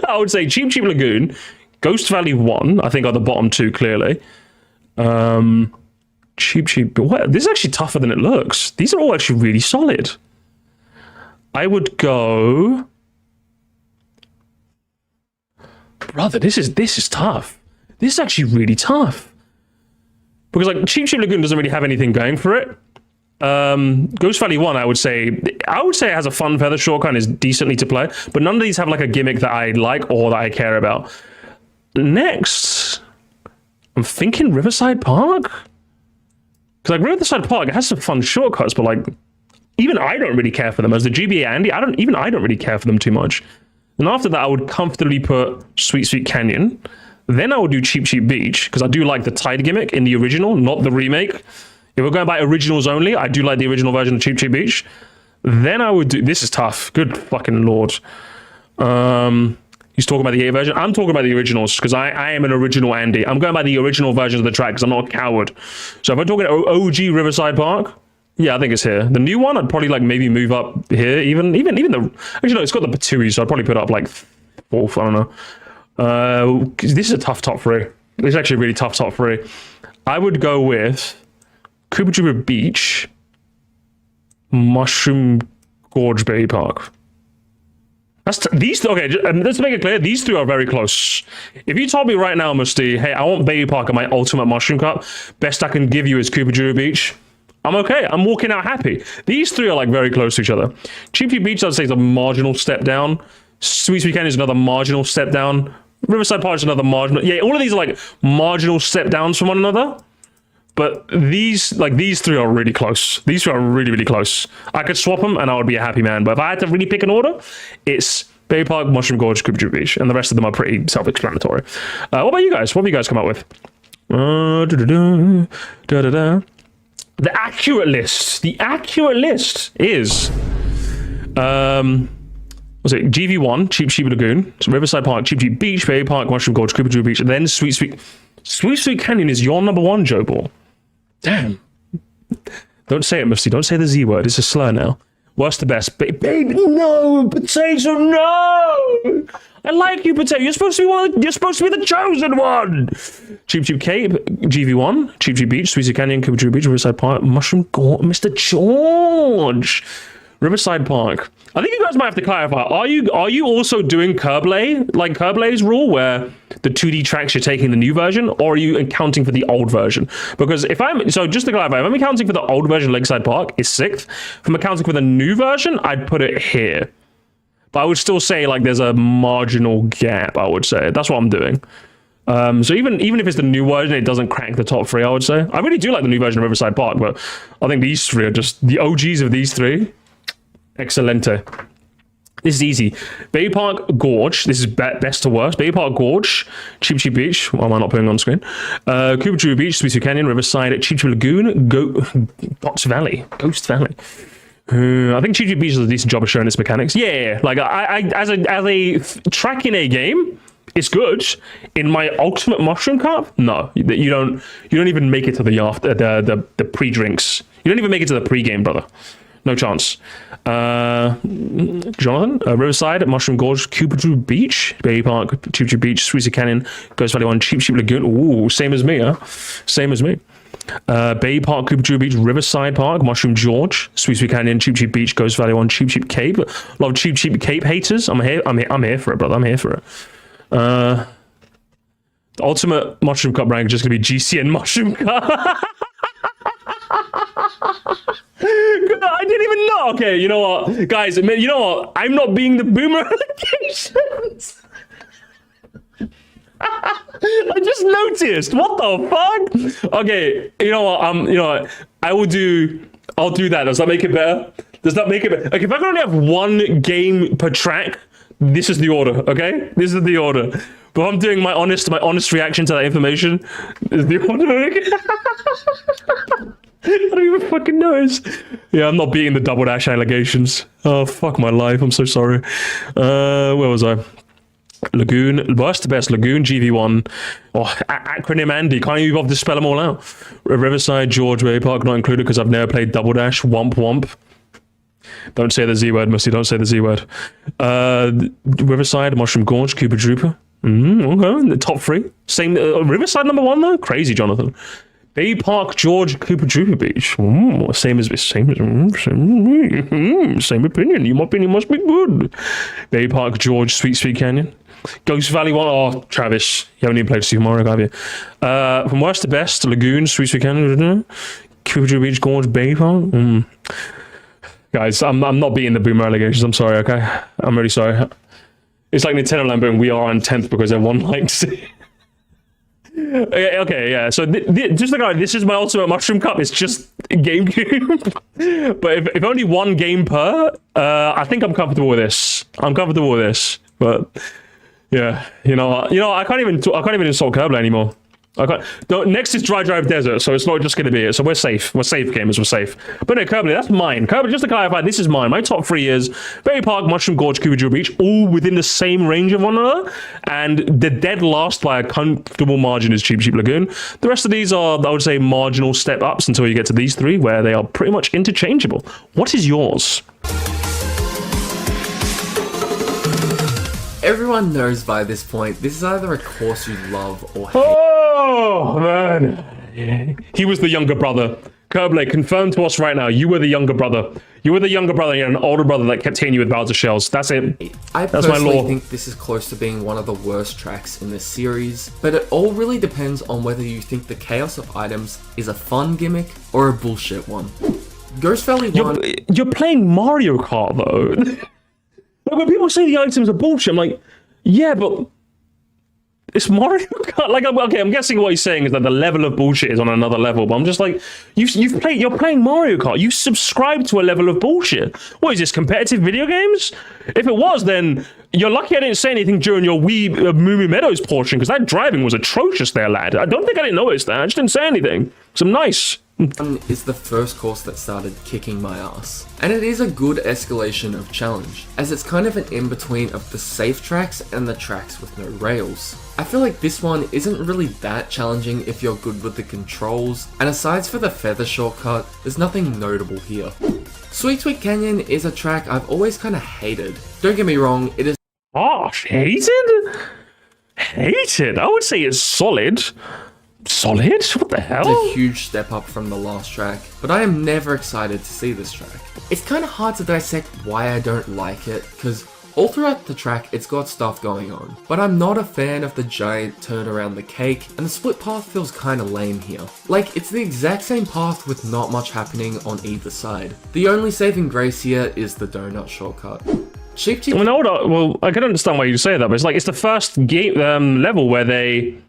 I would say Cheap Cheap Lagoon, Ghost Valley 1, I think are the bottom two, clearly. Cheap Cheap... What? This is actually tougher than it looks. These are all actually really solid. I would go... Brother, this is tough. This is actually really tough. Because like Cheap Lagoon doesn't really have anything going for it. Ghost Valley 1, I would say it has a fun feather shortcut and is decently to play, but none of these have like a gimmick that I like or that I care about. Next, I'm thinking Riverside Park. Because like Riverside Park, it has some fun shortcuts, but like even I don't really care for them. As the GBA Andy, I don't really care for them too much. And after that, I would comfortably put Sweet Sweet Canyon. Then I would do Cheap Beach, because I do like the tide gimmick in the original, not the remake. If we're going by originals only, I do like the original version of Cheap Beach. Then I would do... This is tough. Good fucking lord. He's talking about the 8 version. I'm talking about the originals, because I am an original Andy. I'm going by the original versions of the track, because I'm not a coward. So if I'm talking OG Riverside Park, yeah, I think it's here. The new one, I'd probably like maybe move up here. Even the... Actually, no, it's got the Patui, so I'd probably put it up like 4th. I don't know. This is a tough top 3. This is actually a really tough top 3. I would go with... Koopa Troopa Beach, Mushroom Gorge Bay Park. Okay, let's make it clear, these 3 are very close. If you told me right now, Musty, hey, I want Bay Park in my ultimate Mushroom Cup, best I can give you is Koopa Troopa Beach, I'm okay. I'm walking out happy. These 3 are like very close to each other. Cheap Beach, I'd say, is a marginal step down. Sweet Sweet Canyon is another marginal step down. Riverside Park is another marginal. Yeah, all of these are like marginal step downs from one another. But these 3 are really close. These 3 are really, really close. I could swap them and I would be a happy man. But if I had to really pick an order, it's Bay Park, Mushroom Gorge, Koopa Troopa Beach. And the rest of them are pretty self-explanatory. What about you guys? What have you guys come up with? The accurate list. The accurate list is... was it GV1, Cheap Lagoon, so Riverside Park, Cheap Beach, Bay Park, Mushroom Gorge, Koopa Troopa Beach, and then Sweet Canyon is your number 1, Joe Ball. Damn. Don't say it, Musty. Don't say the Z word. It's a slur now. Worst to best. Baby, no! Potato, no! I like you, Potato. You're supposed to be the chosen one! Cheap Cape, GV1, Cheap Beach, Sweet Canyon, Koopa Troopa Beach, Riverside Park, Mushroom Gorge, Mr. George! Riverside Park. I think you guys might have to clarify. Are you also doing Curblay, like Curblay's rule, where the 2D tracks you're taking the new version, or are you accounting for the old version? Because just to clarify, if I'm accounting for the old version, Lakeside Park is 6th. If I'm accounting for the new version, I'd put it here. But I would still say like there's a marginal gap. I would say that's what I'm doing. So even if it's the new version, it doesn't crack the top 3. I would say I really do like the new version of Riverside Park, but I think these 3 are just the OGs of these 3. Excelente. This is easy. Bay Park Gorge. This is best to worst. Bay Park Gorge. Cheap Beach. Why am I not putting on screen? Koopa Troopa Beach. Sweet Canyon. Riverside. Cheap Lagoon. Ghost Valley. I think Cheap Beach does a decent job of showing its mechanics. Yeah. Like as a track in a game, it's good. In my ultimate Mushroom Cup, no. You don't even make it to the pre-drinks. You don't even make it to the pre-game, brother. No chance. Jonathan, Riverside, Mushroom Gorge, Koopa Troopa Beach, Bay Park, Cheap Beach, Sweet Canyon, Ghost Valley 1, Cheap Lagoon. Ooh, same as me, huh? Same as me. Bay Park, Koopa Troopa Beach, Riverside Park, Mushroom Gorge, Sweet Canyon, Cheap Beach, Ghost Valley 1, Cheap Cape. A lot of Cheap Cape haters. I'm here for it, brother. I'm here for it. The ultimate Mushroom Cup rank is just gonna be GCN Mushroom Cup. I didn't even know. Okay, you know what, guys? You know what? I'm not being the boomer allegations. I just noticed. What the fuck? Okay, you know what? I'll do that. Does that make it better? Okay, if I can only have 1 game per track, this is the order. Okay, this is the order. But I'm doing my honest reaction to that information. This is the order. I don't even fucking notice. Yeah, I'm not beating the double dash allegations. Oh, fuck my life. I'm so sorry. Where was I? Lagoon. Worst to best. Lagoon, GV1. Oh, acronym Andy. Can't you bother to spell them all out? Riverside, George, Bay Park, not included because I've never played double dash. Womp. Don't say the Z word, Musty. Don't say the Z word. Riverside, Mushroom Gorge, Koopa Troopa. Okay. The top 3. Same. Riverside number 1 though? Crazy, Jonathan. Bay Park, George, Koopa Troopa Beach. Same opinion. Your opinion must be good. Bay Park, George, Sweet Canyon. Ghost Valley 1. Oh, Travis, you haven't even played Super Mario, have you? From worst to best, Lagoon, Sweet Weekend, Cuba Beach, Gorge, Bay Park. Guys, I'm not beating the Boomer allegations. I'm sorry, okay? I'm really sorry. It's like Nintendo Land, and we are on 10th because everyone likes it. Okay, yeah. So just like this is my ultimate mushroom cup. It's just GameCube. But if only one game per, I think I'm comfortable with this. I'm comfortable with this. But yeah, you know, I can't even insult Kerbal anymore. I can't. Next is Dry Drive Desert, so it's not just going to be it. So we're safe. We're safe, gamers. We're safe. But no, Kerbal, that's mine. Kerbal, just to clarify, this is mine. My top 3 is Berry Park, Mushroom Gorge, Cuba Beach, all within the same range of one another. And the dead last by a comfortable margin is Cheap Cheap Lagoon. The rest of these are, I would say, marginal step ups until you get to these 3, where they are pretty much interchangeable. What is yours? Everyone knows by this point, this is either a course you love or hate. Oh, man. He was the younger brother. Kerbal, confirm to us right now, you were the younger brother. You were the younger brother, and you had an older brother that kept hitting you with Bowser shells. That's it. I That's my personally law. think this is close to being one of the worst tracks in this series, but it all really depends on whether you think the chaos of items is a fun gimmick or a bullshit one. Ghost Valley 1... You're playing Mario Kart, though. Like, when people say the items are bullshit, I'm like, yeah, but it's Mario Kart. Like, okay, I'm guessing what he's saying is that the level of bullshit is on another level, but I'm just like, you're playing Mario Kart. You subscribe to a level of bullshit. What is this, competitive video games? If it was, then you're lucky I didn't say anything during your Wii Moo Moo Meadows portion, because that driving was atrocious there, lad. I don't think I didn't notice that. I just didn't say anything. So nice. Is the first course that started kicking my ass. And it is a good escalation of challenge, as it's kind of an in-between of the safe tracks and the tracks with no rails. I feel like this one isn't really that challenging if you're good with the controls, and aside for the feather shortcut, there's nothing notable here. Sweet Sweet Canyon is a track I've always kind of hated. Don't get me wrong, it is hated? Hated? I would say it's solid. Solid? What the hell? a huge step up from the last track, but I am never excited to see this track. It's kind of hard to dissect why I don't like it, because all throughout the track it's got stuff going on, but I'm not a fan of the giant turn around the cake, and the split path feels kind of lame here. Like, it's the exact same path with not much happening on either side. The only saving grace here is the donut shortcut. Cheap Cheap... Well, I can understand why you say that, but it's like, it's the first game level where they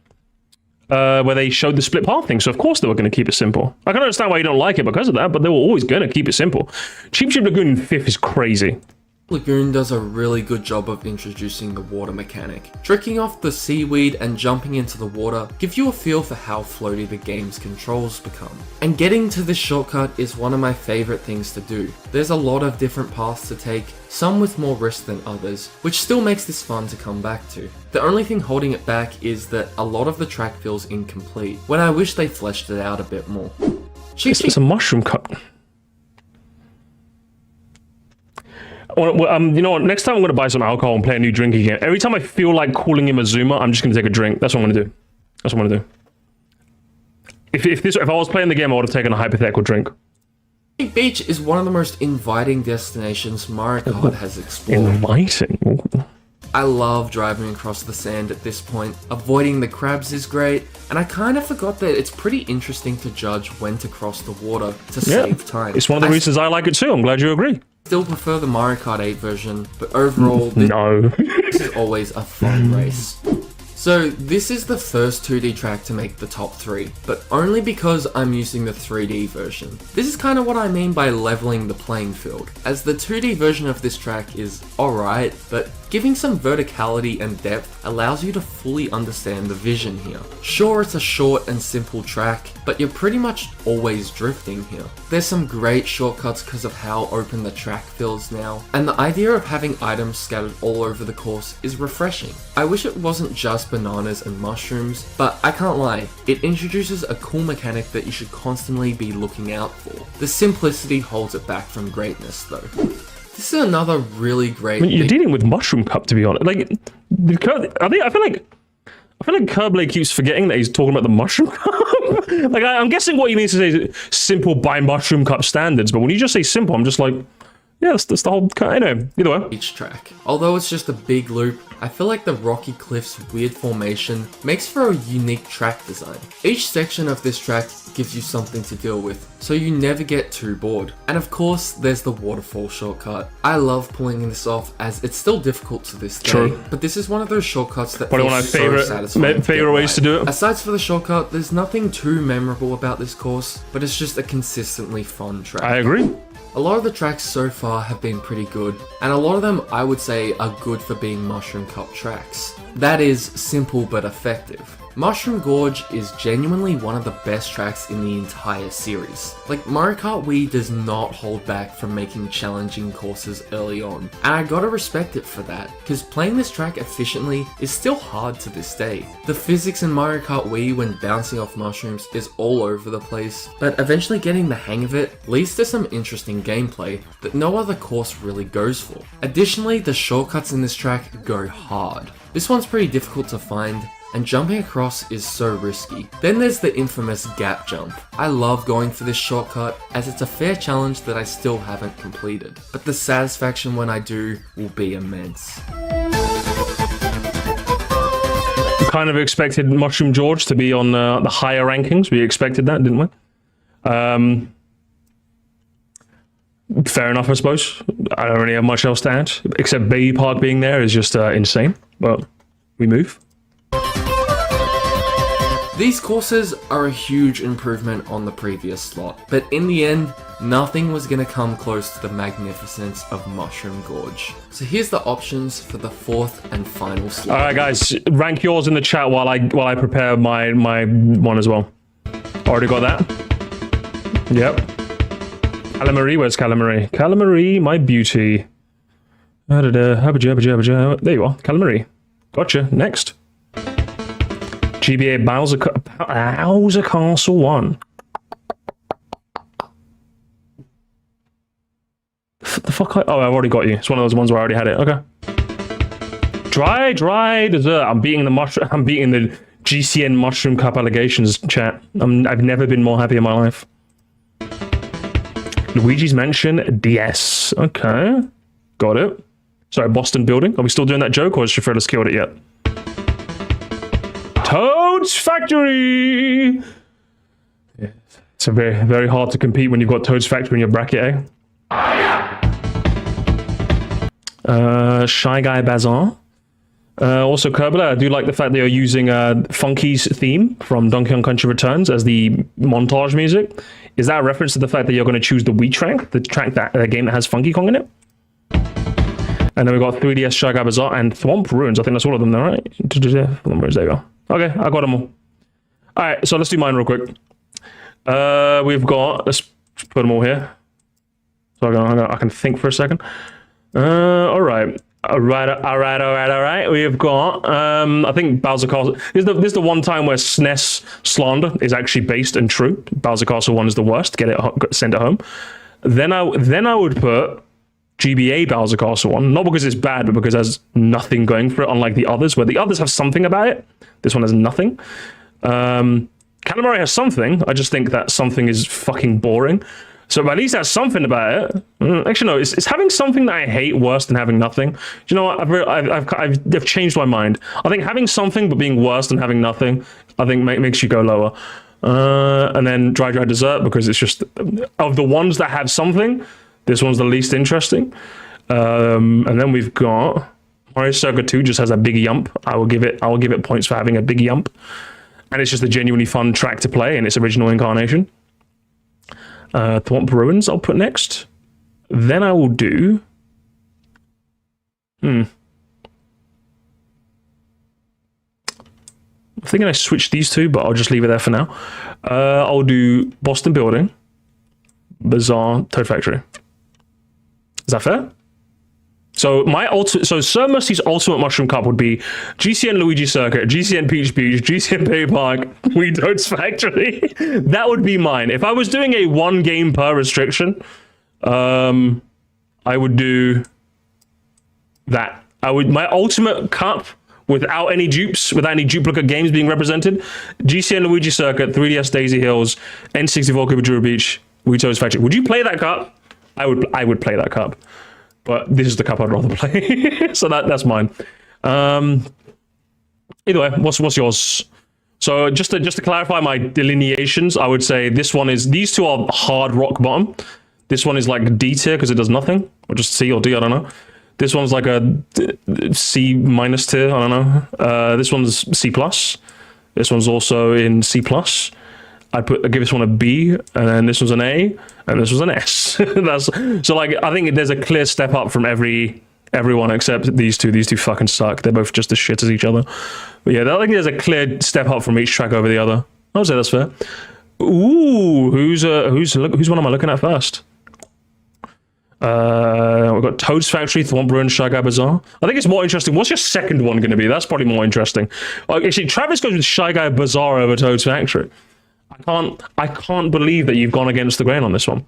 showed the split path thing, so of course they were going to keep it simple. I can understand why you don't like it because of that, but they were always going to keep it simple. Cheap Cheap Lagoon in 5th is crazy. Lagoon does a really good job of introducing the water mechanic. Tricking off the seaweed and jumping into the water give you a feel for how floaty the game's controls become. And getting to this shortcut is one of my favourite things to do. There's a lot of different paths to take, some with more risk than others, which still makes this fun to come back to. The only thing holding it back is that a lot of the track feels incomplete, when I wish they fleshed it out a bit more. It's a mushroom cup. You know what? Next time I'm going to buy some alcohol and play a new drink again. Every time I feel like calling him a Zoomer, I'm just going to take a drink. That's what I'm going to do. That's what I'm going to do. If I was playing the game, I would have taken a hypothetical drink. Beach is one of the most inviting destinations Mario Kart has explored. Inviting? Ooh. I love driving across the sand at this point. Avoiding the crabs is great, and I kind of forgot that it's pretty interesting to judge when to cross the water to save time. It's one of the reasons I like it too. I'm glad you agree. Still prefer the Mario Kart 8 version, but overall, this is always a fun race. So this is the first 2D track to make the top 3, but only because I'm using the 3D version. This is kind of what I mean by leveling the playing field, as the 2D version of this track is alright, but giving some verticality and depth allows you to fully understand the vision here. Sure, it's a short and simple track, but you're pretty much always drifting here. There's some great shortcuts because of how open the track feels now, and the idea of having items scattered all over the course is refreshing. I wish it wasn't just bananas and mushrooms, but I can't lie, it introduces a cool mechanic that you should constantly be looking out for. The simplicity holds it back from greatness though. This is another really great... I mean, you're dealing with Mushroom Cup, to be honest. Like, I feel like Kerbal keeps forgetting that he's talking about the Mushroom Cup. Like, I'm guessing what he means to say is simple by Mushroom Cup standards, but when you just say simple, I'm just like, yeah, that's the whole... I know, either way. Each track. Although it's just a big loop, I feel like the rocky cliff's weird formation makes for a unique track design. Each section of this track gives you something to deal with, so you never get too bored. And of course, there's the waterfall shortcut. I love pulling this off as it's still difficult to this day, but this is one of those shortcuts that probably one of my favorite ways to do it. Aside from the shortcut, there's nothing too memorable about this course, but it's just a consistently fun track. I agree. A lot of the tracks so far have been pretty good, and a lot of them I would say are good for being Mushroom Cup tracks. That is, simple but effective. Mushroom Gorge is genuinely one of the best tracks in the entire series. Like, Mario Kart Wii does not hold back from making challenging courses early on, and I gotta respect it for that, because playing this track efficiently is still hard to this day. The physics in Mario Kart Wii when bouncing off mushrooms is all over the place, but eventually getting the hang of it leads to some interesting gameplay that no other course really goes for. Additionally, the shortcuts in this track go hard. This one's pretty difficult to find, and jumping across is so risky. Then there's the infamous gap jump. I love going for this shortcut as it's a fair challenge that I still haven't completed, but the satisfaction when I do will be immense. We kind of expected Mushroom George to be on the higher rankings. We expected that, didn't we? Fair enough, I suppose. I don't really have much else to add, except Baby Park being there is just insane, but we move. These courses are a huge improvement on the previous slot, but in the end, nothing was going to come close to the magnificence of Mushroom Gorge. So here's the options for the fourth and final slot. Alright guys, rank yours in the chat while I prepare my one as well. Already got that? Yep. Calamari, where's Calamari? Calamari, my beauty. There you are, Calamari. Gotcha, next. GBA Bowser Castle 1. The fuck? Oh, I've already got you. It's one of those ones where I already had it. Okay. Dry dessert. I'm beating the GCN Mushroom Cup allegations, chat. I've never been more happy in my life. Luigi's Mansion DS. Okay. Got it. Sorry, Boston Building. Are we still doing that joke, or has Shafrelis killed it yet? Toad's Factory! Yeah, it's a very, very hard to compete when you've got Toad's Factory in your bracket, eh? Shy Guy Bazaar. Also, Kerbala, I do like the fact that you're using Funky's theme from Donkey Kong Country Returns as the montage music. Is that a reference to the fact that you're going to choose the Wii track, the track that game that has Funky Kong in it? And then we've got 3DS Shy Guy Bazaar and Thwomp Ruins. I think that's all of them there, right? Thwomp Ruins, there you go. Okay, I got them all. Alright, so let's do mine real quick. We've got, let's put them all here. So I can think for a second. Alright. Alright. We've got, I think Bowser Castle. This is the one time where SNES slander is actually based and true. Bowser Castle 1 is the worst. Send it home. Then I would put GBA Bowser Castle 1, not because it's bad, but because it has nothing going for it, unlike the others, where the others have something about it. This one has nothing. Katamari has something. I just think that something is fucking boring. So at least it has something about it. Actually, no, it's having something that I hate worse than having nothing. Do you know what? I've changed my mind. I think having something but being worse than having nothing, I think makes you go lower. And then Dry Dessert, because it's just, of the ones that have something, this one's the least interesting. And then we've got Mario Circuit 2 just has a big yump. I will give it points for having a big yump. And it's just a genuinely fun track to play in its original incarnation. Thwomp Ruins I'll put next. Then I will do... I'm thinking I switched these two, but I'll just leave it there for now. I'll do Boston Building, Bazaar, Toad Factory. Is that fair? So Sir Musty's ultimate Mushroom Cup would be GCN Luigi Circuit, GCN Peach Beach, GCN Baby Park, Wii Toad's Factory. That would be mine. If I was doing a one game per restriction, I would do that. My ultimate cup without any dupes, without any duplicate games being represented, GCN Luigi Circuit, 3DS Daisy Hills, N64 Koopa Beach, Wii Toad's Factory. Would you play that cup? I would play that cup. But this is the cup I'd rather play. So that's mine. Either way, what's yours? So just to clarify my delineations, I would say these two are hard rock bottom. This one is like D tier because it does nothing, or just C or D, I don't know. This one's like a C minus tier, I don't know. This one's C plus. This one's also in C plus. I'd give this one a B, and then this one's an A, and this was an S. So like I think there's a clear step up from everyone except these two. These two fucking suck. They're both just as shit as each other. But yeah, I think there's a clear step up from each track over the other. I would say that's fair. Ooh, who's one am I looking at first? We've got Toad's Factory, Thwomp Ruin, Shy Guy Bazaar. I think it's more interesting. What's your second one going to be? That's probably more interesting. Actually, Travis goes with Shy Guy Bazaar over Toad's Factory. I can't believe that you've gone against the grain on this one.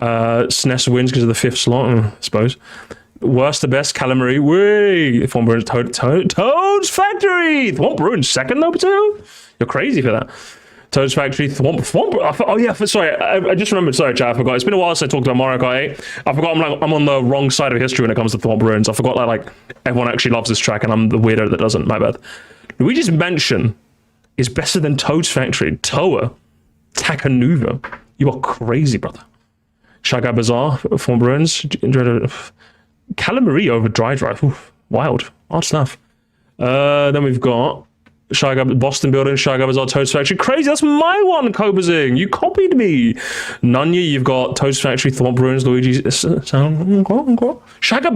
SNES wins because of the 5th slot, I suppose. Worst to best, Calamari. Whee! Thwomp Ruin's Toad's Factory! Thwomp Ruin's second though, too? You're crazy for that. Toad's Factory, Thwomp. Oh yeah, sorry, I just remembered. Sorry, chat, I forgot. It's been a while since I talked about Mario Kart 8. I forgot I'm on the wrong side of history when it comes to Thwomp Ruins. I forgot that like everyone actually loves this track and I'm the weirdo that doesn't. My bad. Luigi's Mansion is better than Toad's Factory. Toa, Takanuva. You are crazy, brother. Shy Guy Bazaar, Thwomp Ruins, Calamari over Dry Drive. Oof, wild stuff. Then we've got Shy Guy Boston Building, Shy Guy Bazaar, Toad's Factory. Crazy, that's my one, Cobazing. You copied me. Nunya, you've got Toad's Factory, Thwomp Ruins, Luigi's. Shy Guy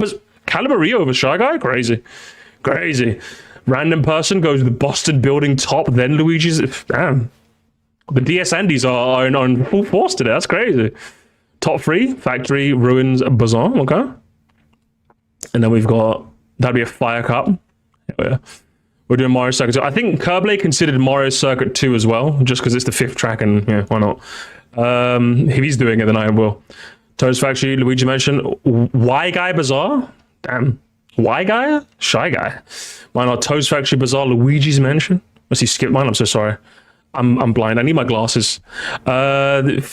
Calamari over Shy Guy? Crazy. Random person goes with Boston Building top, then Luigi's. Damn. The DS Andes are on full force today. That's crazy. Top 3, Factory, Ruins, Bazaar. Okay. And then we've got, that'd be a Fire Cup. Yeah. We're doing Mario Circuit 2. I think Kerblay considered Mario Circuit 2 as well, just because it's the 5th track and yeah, why not? If he's doing it, then I will. Toad's Factory, Luigi Mansion, Y Guy Bazaar? Damn. Y Guy? Shy Guy. Why not? Toad's Factory, Bazaar, Luigi's Mansion? Must he skip mine? I'm so sorry. I'm blind. I need my glasses. Where's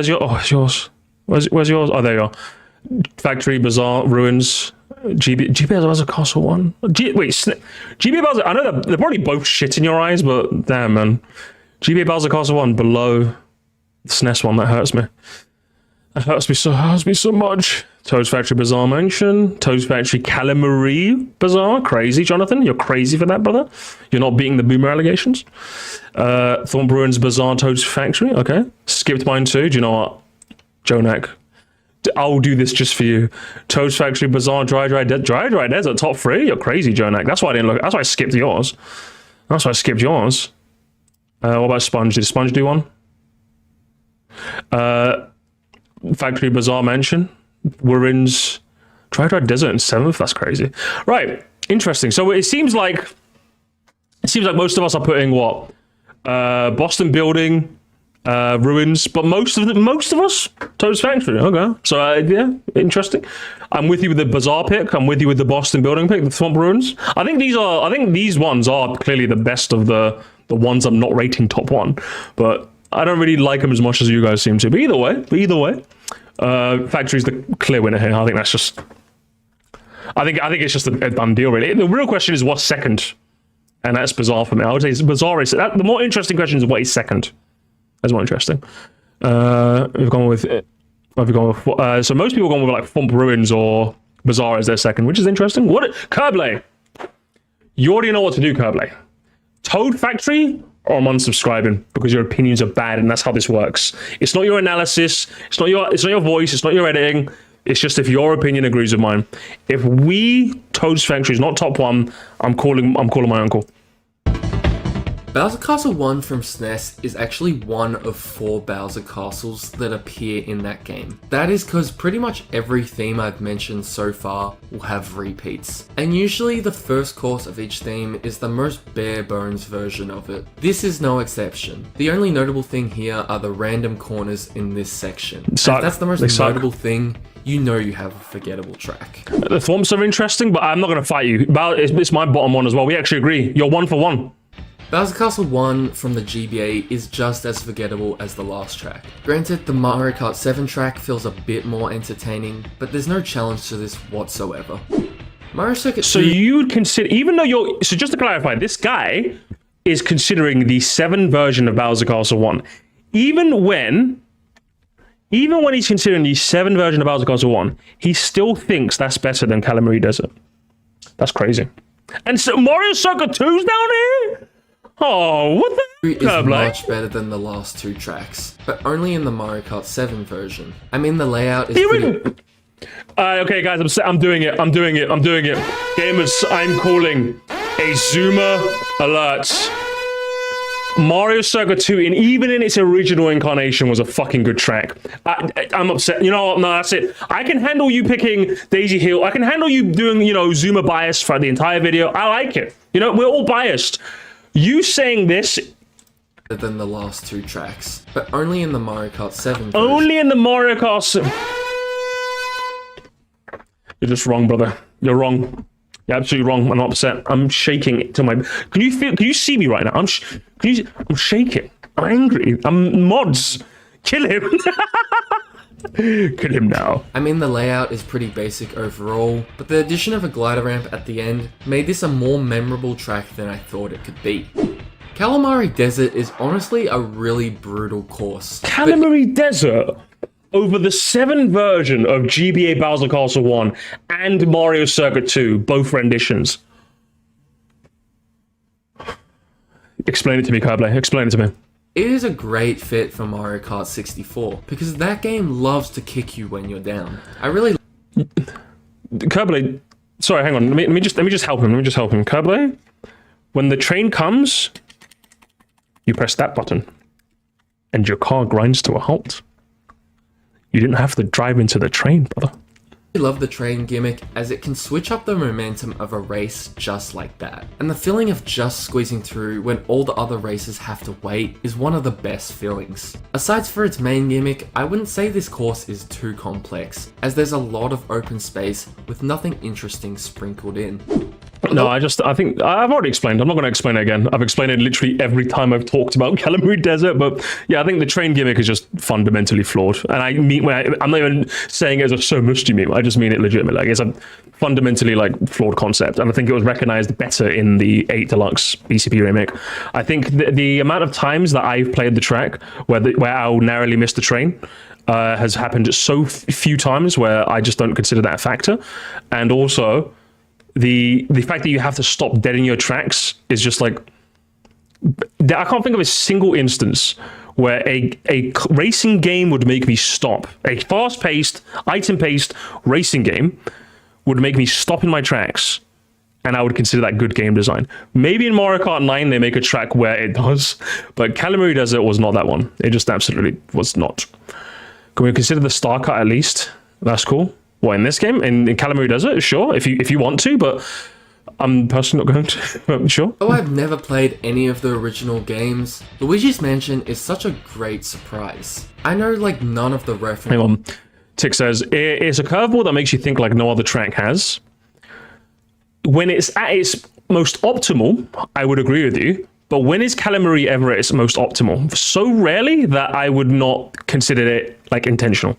your... Oh, it's yours. Where's yours? Oh, there you are. Factory, Bazaar, Ruins, GB Bowser Castle 1. GB Bowser, I know that they're probably both shit in your eyes, but damn, man. GB Bowser Castle 1 below the SNES one, that hurts me. That hurts me so much. Toad's Factory, Bazaar Mansion. Toad's Factory, Calamari Bazaar. Crazy, Jonathan. You're crazy for that, brother. You're not beating the boomer allegations. Thwomp Ruins, Bazaar, Toad's Factory. Okay. Skipped mine too. Do you know what? Jonak. I'll do this just for you. Toad's Factory, Bazaar, Dry Desert, top 3. You're crazy, Jonak. That's why I didn't look. That's why I skipped yours. What about Sponge? Did Sponge do one? Factory, Bazaar Mansion, Ruins, Dry Desert in 7th. That's crazy. Right. Interesting. So it seems like most of us are putting what? Boston Building. Ruins, but most of us Toad's Factory. Okay, so yeah, interesting. I'm with you with the Bazaar pick. I'm with you with the Boston Building pick, the Thwomp Ruins. I think these ones are clearly the best of the ones I'm not rating top 1, but I don't really like them as much as you guys seem to. But either way, Factory's the clear winner here. I think that's just. I think it's just a done deal, really. The real question is what's second, and that's Bazaar for me. I would say Bazaar is the more interesting question is what is second. That's more interesting. We've gone with so most people have gone with like Thwomp Ruins or Bazaar as their second, which is interesting. Kerblay? You already know what to do, Kerblay. Toad Factory, or I'm unsubscribing because your opinions are bad, and that's how this works. It's not your analysis. It's not your voice. It's not your editing. It's just if your opinion agrees with mine. If Toad's Factory is not top 1, I'm calling my uncle. Bowser Castle 1 from SNES is actually one of 4 Bowser Castles that appear in that game. That is because pretty much every theme I've mentioned so far will have repeats. And usually the first course of each theme is the most bare bones version of it. This is no exception. The only notable thing here are the random corners in this section. If that's the most notable thing, you know you have a forgettable track. The Thwomps are interesting, but I'm not going to fight you. It's my bottom one as well. We actually agree. You're 1 for 1. Bowser Castle 1 from the GBA is just as forgettable as the last track. Granted, the Mario Kart 7 track feels a bit more entertaining, but there's no challenge to this whatsoever. Mario Circuit So 2 you would consider, even though you're, so just to clarify, this guy is considering the 7 version of Bowser Castle 1. Even when he's considering the 7 version of Bowser Castle 1, he still thinks that's better than Calamari Desert. That's crazy. And so Mario Circuit 2's down here? Oh, what the is much better than the last 2 tracks, but only in the Mario Kart 7 version. I mean, the layout is pretty... Okay, guys, I'm doing it. Gamers, I'm calling a Zoomer alert. Mario Circuit 2, and even in its original incarnation, was a fucking good track. I'm upset. You know what? No, that's it. I can handle you picking Daisy Hill. I can handle you doing, Zoomer bias for the entire video. I like it. We're all biased. You saying this... than the last 2 tracks, but only in the Mario Kart 7 version. Only in the Mario Kart 7... You're just wrong, brother. You're wrong. You're absolutely wrong. I'm upset. I'm shaking to my... Can you see me right now? I'm shaking. I'm angry. I'm mods. Kill him. Kill him now. I mean, the layout is pretty basic overall, but the addition of a glider ramp at the end made this a more memorable track than I thought it could be. Calamari Desert is honestly a really brutal course. Calamari Desert? Over the 7 version of GBA Bowser Castle 1 and Mario Circuit 2, both renditions. Explain it to me, Kerblay. Explain it to me. It is a great fit for Mario Kart 64, because that game loves to kick you when you're down. I really... Kerblay, sorry, hang on. Let me just help him. Kerblay, when the train comes, you press that button, and your car grinds to a halt. You didn't have to drive into the train, brother. I love the train gimmick, as it can switch up the momentum of a race just like that. And the feeling of just squeezing through when all the other races have to wait is one of the best feelings. Aside for its main gimmick, I wouldn't say this course is too complex, as there's a lot of open space with nothing interesting sprinkled in. No, I think I've already explained. I'm not going to explain it again. I've explained it literally every time I've talked about Calamari Desert, but yeah, I think the train gimmick is just fundamentally flawed. And I mean, I'm not even saying it as a so musty meme. I just mean it legitimately. Like, it's a fundamentally flawed concept, and I think it was recognized better in the 8 Deluxe BCP remake. I think the amount of times that I've played the track where I'll narrowly miss the train has happened so few times where I just don't consider that a factor, and also. The fact that you have to stop dead in your tracks is just like... I can't think of a single instance where a racing game would make me stop. A fast-paced, item-paced racing game would make me stop in my tracks, and I would consider that good game design. Maybe in Mario Kart 9 they make a track where it does, but Calamari Desert was not that one. It just absolutely was not. Can we consider the star cut at least? That's cool. Well, in this game, in Calamari Desert, sure, if you want to, but I'm personally not going to. Sure. Though I've never played any of the original games, Luigi's Mansion is such a great surprise. I know none of the references. Hang on. Tick says, it's a curveball that makes you think like no other track has. When it's at its most optimal, I would agree with you. But when is Calamari ever at its most optimal? So rarely that I would not consider it intentional.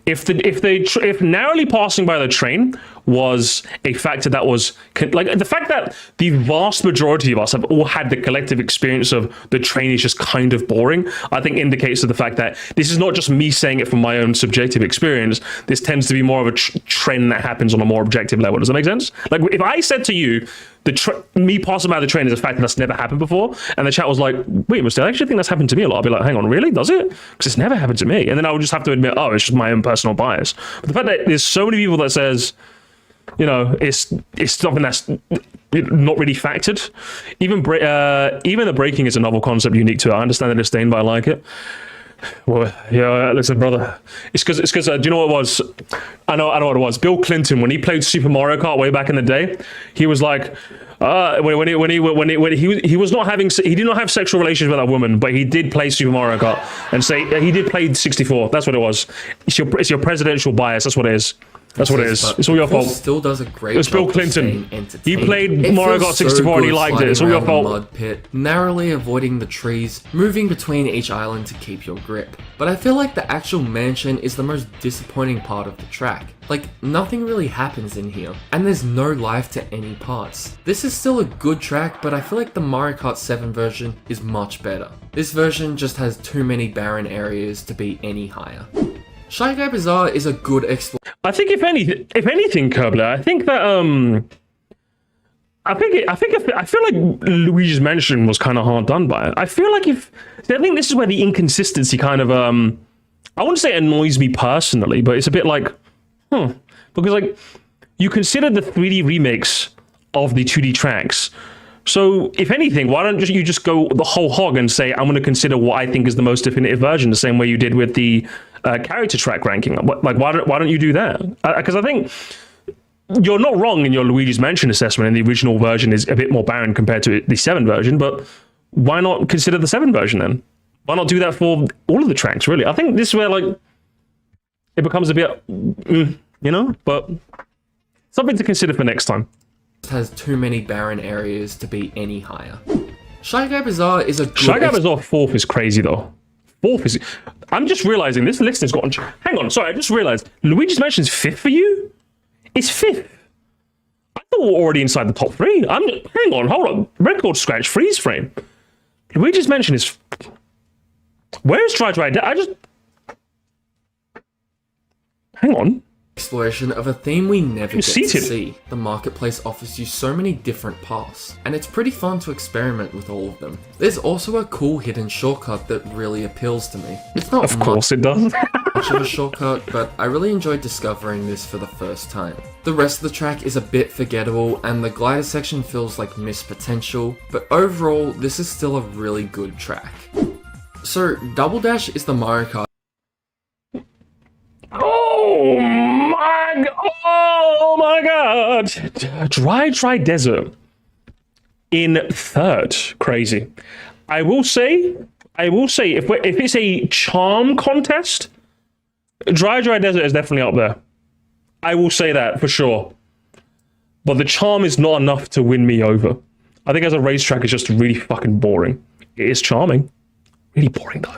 If narrowly passing by the train was a factor that was the fact that the vast majority of us have all had the collective experience of the train is just kind of boring, I think indicates of the fact that this is not just me saying it from my own subjective experience. This tends to be more of a trend that happens on a more objective level. Does that make sense? If I said to you, me passing by the train is a factor that's never happened before, and the chat was like, wait, I actually think that's happened to me a lot. I'd be like, hang on, really? Does it? Because it's never happened to me. And then I would just have to admit, oh, it's just my own personal bias. But the fact that there's so many people that says, it's something that's not really factored. Even the braking is a novel concept unique to it. I understand the disdain, but I like it. Well, yeah, listen, brother. It's because do you know what it was? I know what it was. Bill Clinton, when he played Super Mario Kart way back in the day, he was like, he was not having, he did not have sexual relations with that woman, but he did play Super Mario Kart and say he did play 64. That's what it was. It's your presidential bias. That's what it is. That's what it is. It's all your fault. Still does a great It was Bill job of Clinton. staying entertained. He played It Mario feels Kart 64 and he good liked it. sliding It's all your around the fault. mud pit, narrowly avoiding the trees, moving between each island to keep your grip. But I feel like the actual mansion is the most disappointing part of the track. Like, nothing really happens in here, and there's no life to any parts. This is still a good track, but I feel like the Mario Kart 7 version is much better. This version just has too many barren areas to be any higher. Shy Guy Bazaar is a good exploration. I think if anything, Kerbler, I think that I feel like Luigi's Mansion was kind of hard done by it. I feel like I think this is where the inconsistency kind of I wouldn't say annoys me personally, but it's a bit like, because like you consider the 3D remakes of the 2D tracks. So if anything, why don't you just go the whole hog and say I'm going to consider what I think is the most definitive version, the same way you did with the character track ranking? Like why don't you do that? Because I think you're not wrong in your Luigi's Mansion assessment, and the original version is a bit more barren compared to the 7 version, but why not consider the 7 version then? Why not do that for all of the tracks, really? I think this is where, like, it becomes a bit, but something to consider for next time. Has too many barren areas to be any higher. Shy Guy Bazaar is a good... Shy Guy Bazaar 4th is crazy, though. 4th is... I'm just realizing this list has gotten... Hang on, sorry, I just realized. Luigi's Mansion's 5th for you? It's 5th. I thought we were already inside the top 3. Hang on, hold on. Record scratch, freeze frame. Luigi's Mansion is... Where's Dry? I just... Hang on. Exploration of a theme we never get to seated. see. The marketplace offers you so many different paths, and it's pretty fun to experiment with all of them. There's also a cool hidden shortcut that really appeals to me. It's not Of course it does. much of a shortcut, but I really enjoyed discovering this for the first time. The rest of the track is a bit forgettable, and the glider section feels like missed potential, but overall, this is still a really good track. So, Double Dash is the Mario Kart. Oh my god! Dry Desert in 3rd. Crazy. I will say if it's a charm contest, Dry Desert is definitely up there. I will say that for sure. But the charm is not enough to win me over. I think as a racetrack, it's just really fucking boring. It is charming. Really boring though.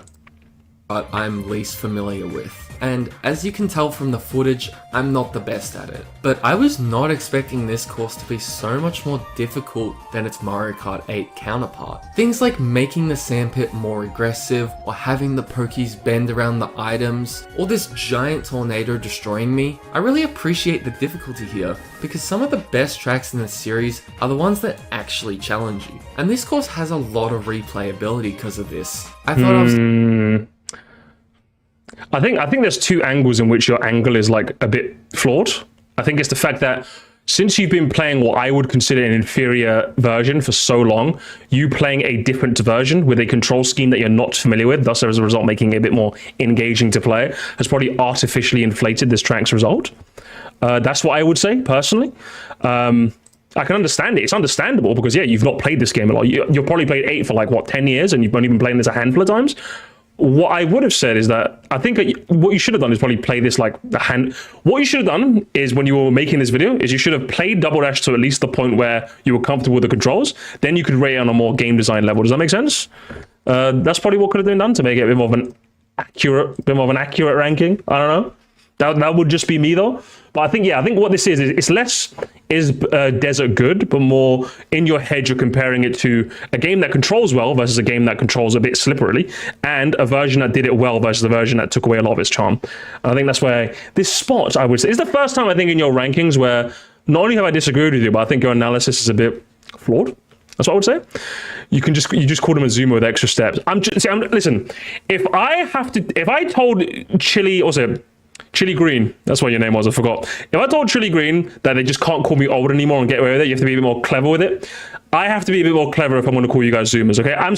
But I'm least familiar with. And as you can tell from the footage, I'm not the best at it. But I was not expecting this course to be so much more difficult than its Mario Kart 8 counterpart. Things like making the sandpit more aggressive, or having the pokies bend around the items, or this giant tornado destroying me. I really appreciate the difficulty here, because some of the best tracks in the series are the ones that actually challenge you. And this course has a lot of replayability because of this. I thought I think there's 2 angles in which your angle is like a bit flawed. I think it's the fact that since you've been playing what I would consider an inferior version for so long, you playing a different version with a control scheme that you're not familiar with, thus as a result making it a bit more engaging to play, has probably artificially inflated this track's result. That's what I would say personally. I can understand it. It's understandable because, yeah, you've not played this game a lot. You've probably played 8 for like, what, 10 years, and you've only been playing this a handful of times. What I would have said is that I think what you should have done is probably play this like the hand. What you should have done is when you were making this video is you should have played Double Dash to at least the point where you were comfortable with the controls. Then you could rate it on a more game design level. Does that make sense? That's probably what could have been done to make it a bit more of an accurate ranking. I don't know. That would just be me though. But I think what this is it's less Desert good, but more in your head you're comparing it to a game that controls well versus a game that controls a bit slipperily, and a version that did it well versus the version that took away a lot of its charm. And I think that's where this spot, I would say, is the first time I think in your rankings where not only have I disagreed with you, but I think your analysis is a bit flawed. That's what I would say. You just called him a zoomer with extra steps. Listen, if I told Chili Green, that's what your name was, I forgot. If I told Chili Green that they just can't call me old anymore and get away with it, you have to be a bit more clever with it. I have to be a bit more clever if I'm going to call you guys Zoomers, okay? I'm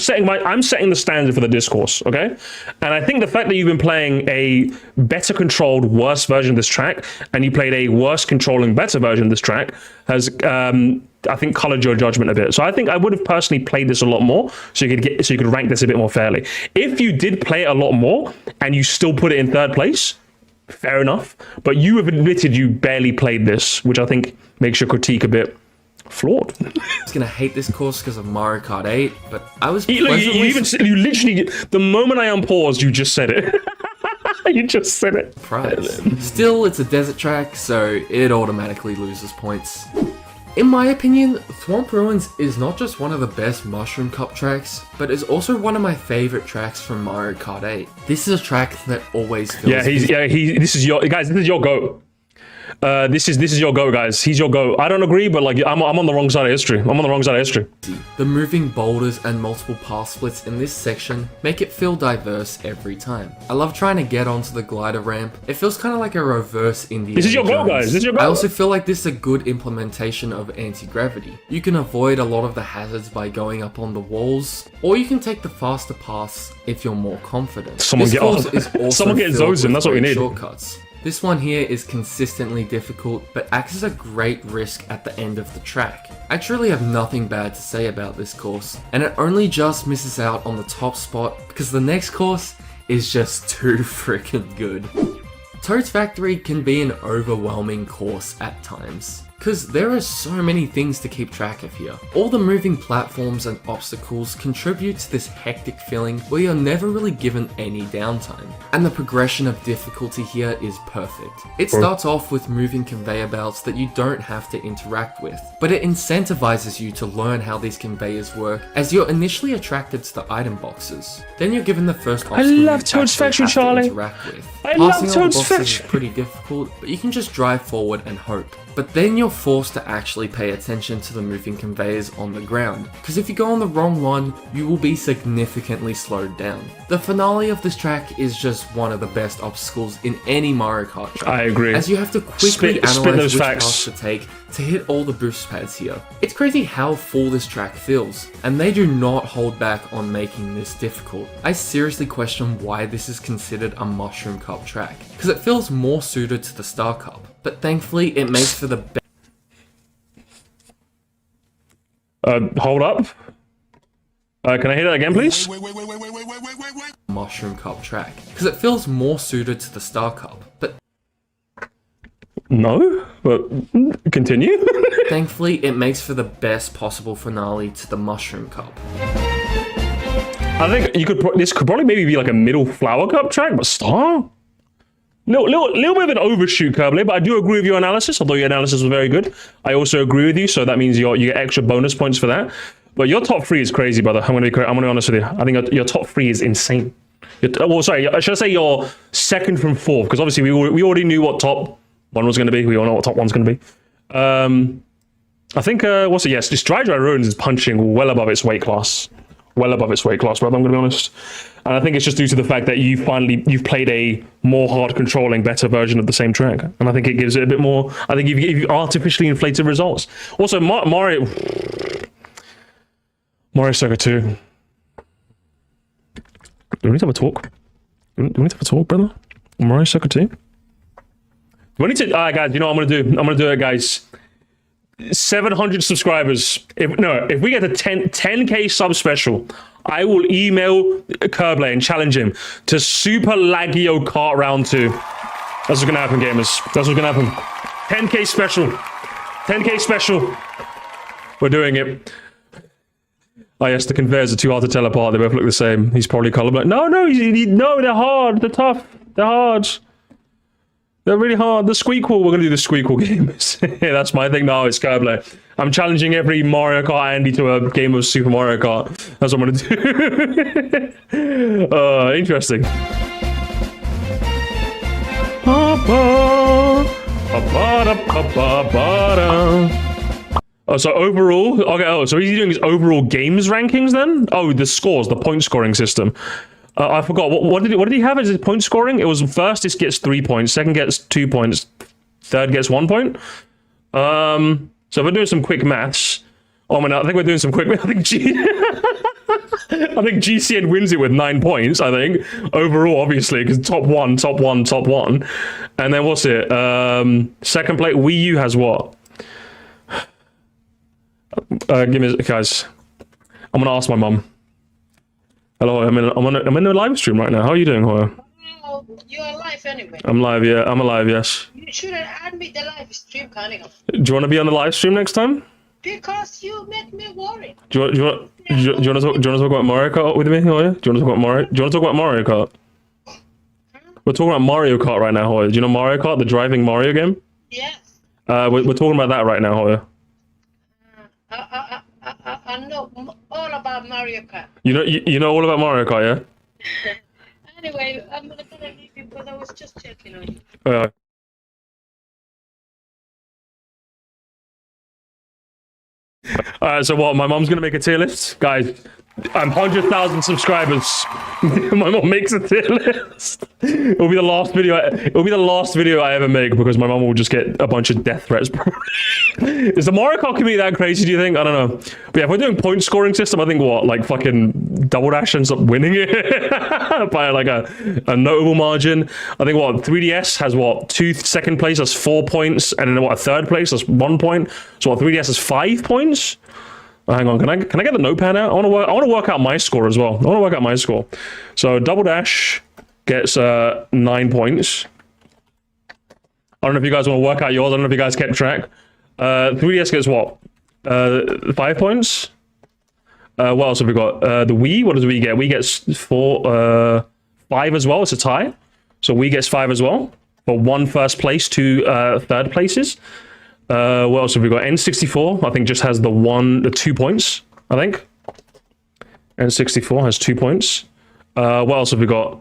setting the standard for the discourse, okay? And I think the fact that you've been playing a better controlled, worse version of this track, and you played a worse controlling, better version of this track, has I think colored your judgment a bit. So I think I would have personally played this a lot more, so you could rank this a bit more fairly. If you did play it a lot more and you still put it in 3rd place, fair enough. But you have admitted you barely played this, which I think makes your critique a bit flawed. I was gonna hate this course because of Mario Kart 8, but I was You literally, the moment I unpaused, you just said it. You just said it. surprised. Still, it's a desert track, so it automatically loses points. In my opinion, Thwomp Ruins is not just one of the best Mushroom Cup tracks, but is also one of my favorite tracks from Mario Kart 8. This is a track that always feels this is your go. This is your go, guys. He's your go. I don't agree, but like I'm on the wrong side of history. I'm on the wrong side of history. The moving boulders and multiple path splits in this section make it feel diverse every time. I love trying to get onto the glider ramp. It feels kind of like a reverse Indiana This is your go, Jones. guys. This is your go. I also feel like this is a good implementation of anti-gravity. You can avoid a lot of the hazards by going up on the walls, or you can take the faster paths if you're more confident. Someone get those in. That's what we need. Shortcuts. This one here is consistently difficult, but acts as a great risk at the end of the track. I truly have nothing bad to say about this course, and it only just misses out on the top spot because the next course is just too freaking good. Toad's Factory can be an overwhelming course at times, because there are so many things to keep track of here. All the moving platforms and obstacles contribute to this hectic feeling where you're never really given any downtime. And the progression of difficulty here is perfect. It starts off with moving conveyor belts that you don't have to interact with, but it incentivizes you to learn how these conveyors work as you're initially attracted to the item boxes. Then you're given the first obstacle you love Toad's actually Factory, have to Charlie. interact with. I love Passing all the Toad's bosses Factory. is pretty difficult, but you can just drive forward and hope. But then you're forced to actually pay attention to the moving conveyors on the ground, because if you go on the wrong one, you will be significantly slowed down. The finale of this track is just one of the best obstacles in any Mario Kart track. I agree. As you have to quickly Spit analyze those which facts. paths to take to hit all the boost pads here. It's crazy how full this track feels, and they do not hold back on making this difficult. I seriously question why this is considered a Mushroom Cup track, because it feels more suited to the Star Cup, but thankfully it makes for the best Hold up. Can I hear that again, please? Mushroom Cup track, because it feels more suited to the Star Cup, but No, but continue. thankfully it makes for the best possible finale to the Mushroom Cup. I think this could probably maybe be like a middle Flower Cup track, but Star? Little bit of an overshoot, Kerbley, but I do agree with your analysis, although your analysis was very good. I also agree with you, so that means you get extra bonus points for that. But your top three is crazy, brother. I'm gonna be honest with you. I think your top three is insane. Well, sorry, should I say your second from fourth? Because obviously we already knew what top one was going to be. We all know what top one's going to be. I think what's it? Yes, just Dry Ruins is punching well above its weight class. Well above its weight class, brother. I'm going to be honest. And I think it's just due to the fact that you've played a more hard controlling, better version of the same track. And I think it gives it a bit more. I think you've artificially inflated results. Also, Mario Circuit 2. Do we need to have a talk? Do we need to have a talk, brother? Mario Circuit 2? We need to. Alright, guys. You know what I'm gonna do? I'm gonna do it, guys. 700 subscribers. If we get a 10k sub special, I will email Kerbley and challenge him to Super Laggio Kart Round 2. That's what's gonna happen, gamers. That's what's gonna happen. 10k special. 10k special. We're doing it. Oh yes, the conveyors are too hard to tell apart. They both look the same. He's probably colorblind. No, they're hard. They're tough. They're hard. They're really hard. The Squeakquel, we're going to do the Squeakquel games. Yeah, that's my thing. No, it's Kerbley. I'm challenging every Mario Kart Andy to a game of Super Mario Kart. That's what I'm going to do. Interesting. Oh, so overall, okay. So he's doing his overall games rankings then? Oh, the scores, the point scoring system. I forgot. What did he have as his point scoring? It was first it gets 3 points, second gets 2 points, third gets 1 point. So if we're doing some quick maths, I think we're doing some quick maths. I think GCN wins it with 9 points. I think overall, obviously, because top one, and then what's it? Second place, Wii U has what? Give me, guys. I'm gonna ask my mum. Hello, I'm in a live stream right now. How are you doing, Hoya? you're alive anyway. I'm live, yeah. I'm alive, yes. You shouldn't add me the live stream, kind of. Do you want to be on the live stream next time? Because you make me worried. Do you want to talk about Mario Kart with me, Hoya? Do you want to talk about Mario? Do you want to talk about Mario Kart? We're talking about Mario Kart right now, Hoya. Do you know Mario Kart, the driving Mario game? Yes. We're talking about that right now, Hoya. I know all about Mario Kart. You know all about Mario Kart, yeah? Anyway, I'm gonna leave you because I was just checking on you. Alright, so what? My mom's gonna make a tier list? Guys, I'm 100,000 subscribers. My mom makes a tier list. It'll be the last video. It'll be the last video I ever make because my mom will just get a bunch of death threats. Is the Mario Kart community that crazy? Do you think? I don't know. But yeah, if we're doing point scoring system, I think what, like fucking Double Dash ends up winning it by like a notable margin. I think what 3DS has what second place has 4 points, and then what a third place has 1 point. So what 3DS has 5 points. Hang on, can I get the notepad out? I want to work out my score as well. I want to work out my score. So Double Dash gets 9 points. I don't know if you guys want to work out yours. I don't know if you guys kept track. 3DS gets what? 5 points. What else have we got? The Wii. What does Wii get? Wii gets 5 as well. It's a tie. So Wii gets 5 as well. For 1 first place, 2 third places. What else have we got? N64, I think, just has the 2 points, I think. N64 has 2 points. What else have we got?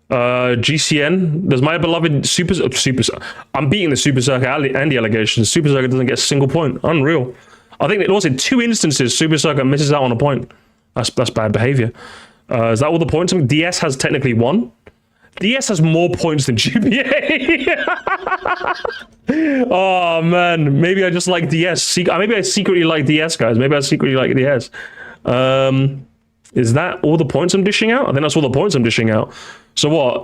GCN. There's my beloved Super. I'm beating the Super Circuit and the allegations. Super Circuit doesn't get a single point. Unreal. I think it was in 2 instances Super Circuit misses out on a point. That's bad behavior. Is that all the points? DS has technically 1. DS has more points than GBA. Oh man, maybe I just like DS. Maybe I secretly like DS, guys. Maybe I secretly like DS. Is that all the points I'm dishing out? I think that's all the points I'm dishing out. So what?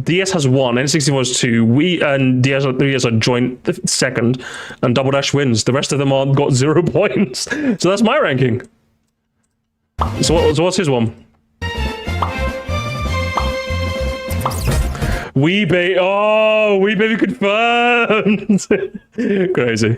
DS has 1, N64 has 2. Wii and 3DS are joint second, and Double Dash wins. The rest of them got 0 points. So that's my ranking. So what's his one? Wii baby confirmed. Crazy.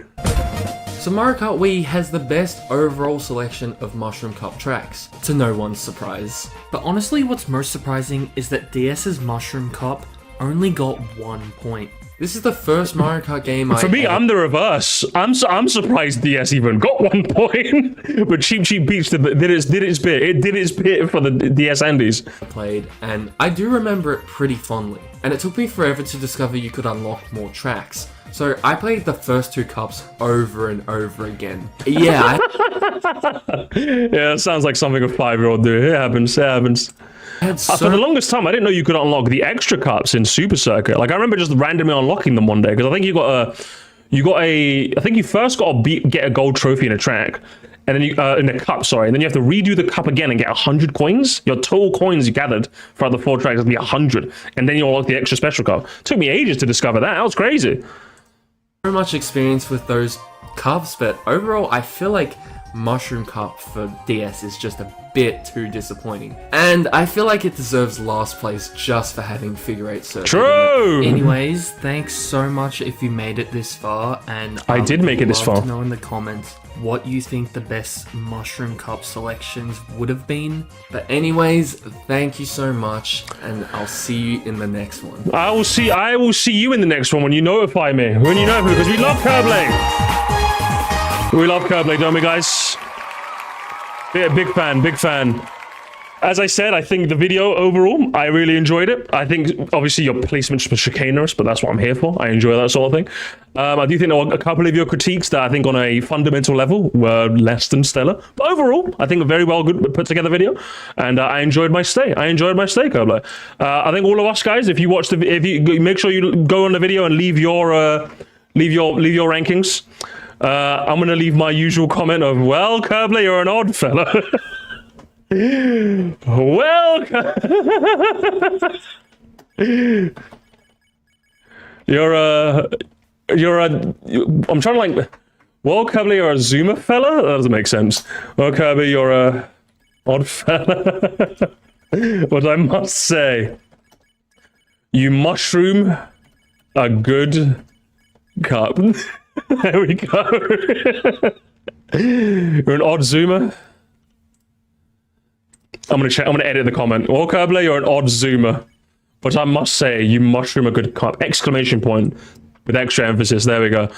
So Mario Kart Wii has the best overall selection of Mushroom Cup tracks, to no one's surprise. But honestly, what's most surprising is that DS's Mushroom Cup only got 1 point. This is the first Mario Kart game For me, I'm the reverse. I'm surprised DS even got 1 point. But Cheap Beach did its bit. It did its bit for the DS Andes. Played, and I do remember it pretty fondly. And it took me forever to discover you could unlock more tracks. So I played the first 2 cups over and over again. Yeah. Yeah, it sounds like something a 5-year-old do. It happens. For the longest time, I didn't know you could unlock the extra cups in Super Circuit. Like I remember just randomly unlocking them one day because I think I think you first got to get a gold trophy in a track, and then in a cup, sorry, and then you have to redo the cup again and get 100 coins. Your total coins you gathered for the 4 tracks would be 100, and then you unlock the extra special cup. Took me ages to discover that. That was crazy. So much experience with those cups, but overall, I feel like Mushroom Cup for DS is just a bit too disappointing. And I feel like it deserves last place just for having Figure 8 Circuit. True! Anyways, thanks so much if you made it this far, and I did make it this far. Love to know in the comments what you think the best Mushroom Cup selections would have been. But anyways, thank you so much, and I'll see you in the next one. I will see you in the next one when you notify me. When you notify me, because we love Curblade. We love Curblade, don't we, guys? Yeah, big fan. As I said, I think the video overall, I really enjoyed it. I think, obviously, your placements were chicanerous, but that's what I'm here for. I enjoy that sort of thing. I do think there were a couple of your critiques that I think on a fundamental level were less than stellar. But overall, I think a very well put together video. And I enjoyed my stay. Curblade. I think all of us, guys, if you make sure you go on the video and leave your rankings. I'm going to leave my usual comment of, well, Curblade, you're an odd fella. Well, I'm trying to like, well, Curblade, you're a Zoomer fella? That doesn't make sense. Well, Curblade, you're a odd fella. What I must say. You mushroom a good cup. There we go. You're an odd zoomer. I'm gonna edit the comment. Well, Kerbler, you're an odd zoomer. But I must say, you mushroom a good cup. Exclamation point. With extra emphasis. There we go.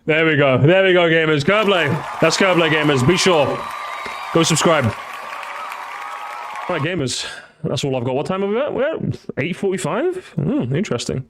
There we go. There we go, gamers. Kerbler. That's Kerbler, gamers. Be sure. Go subscribe. Alright, gamers. That's all I've got. What time are we at? We're at 8:45? Interesting.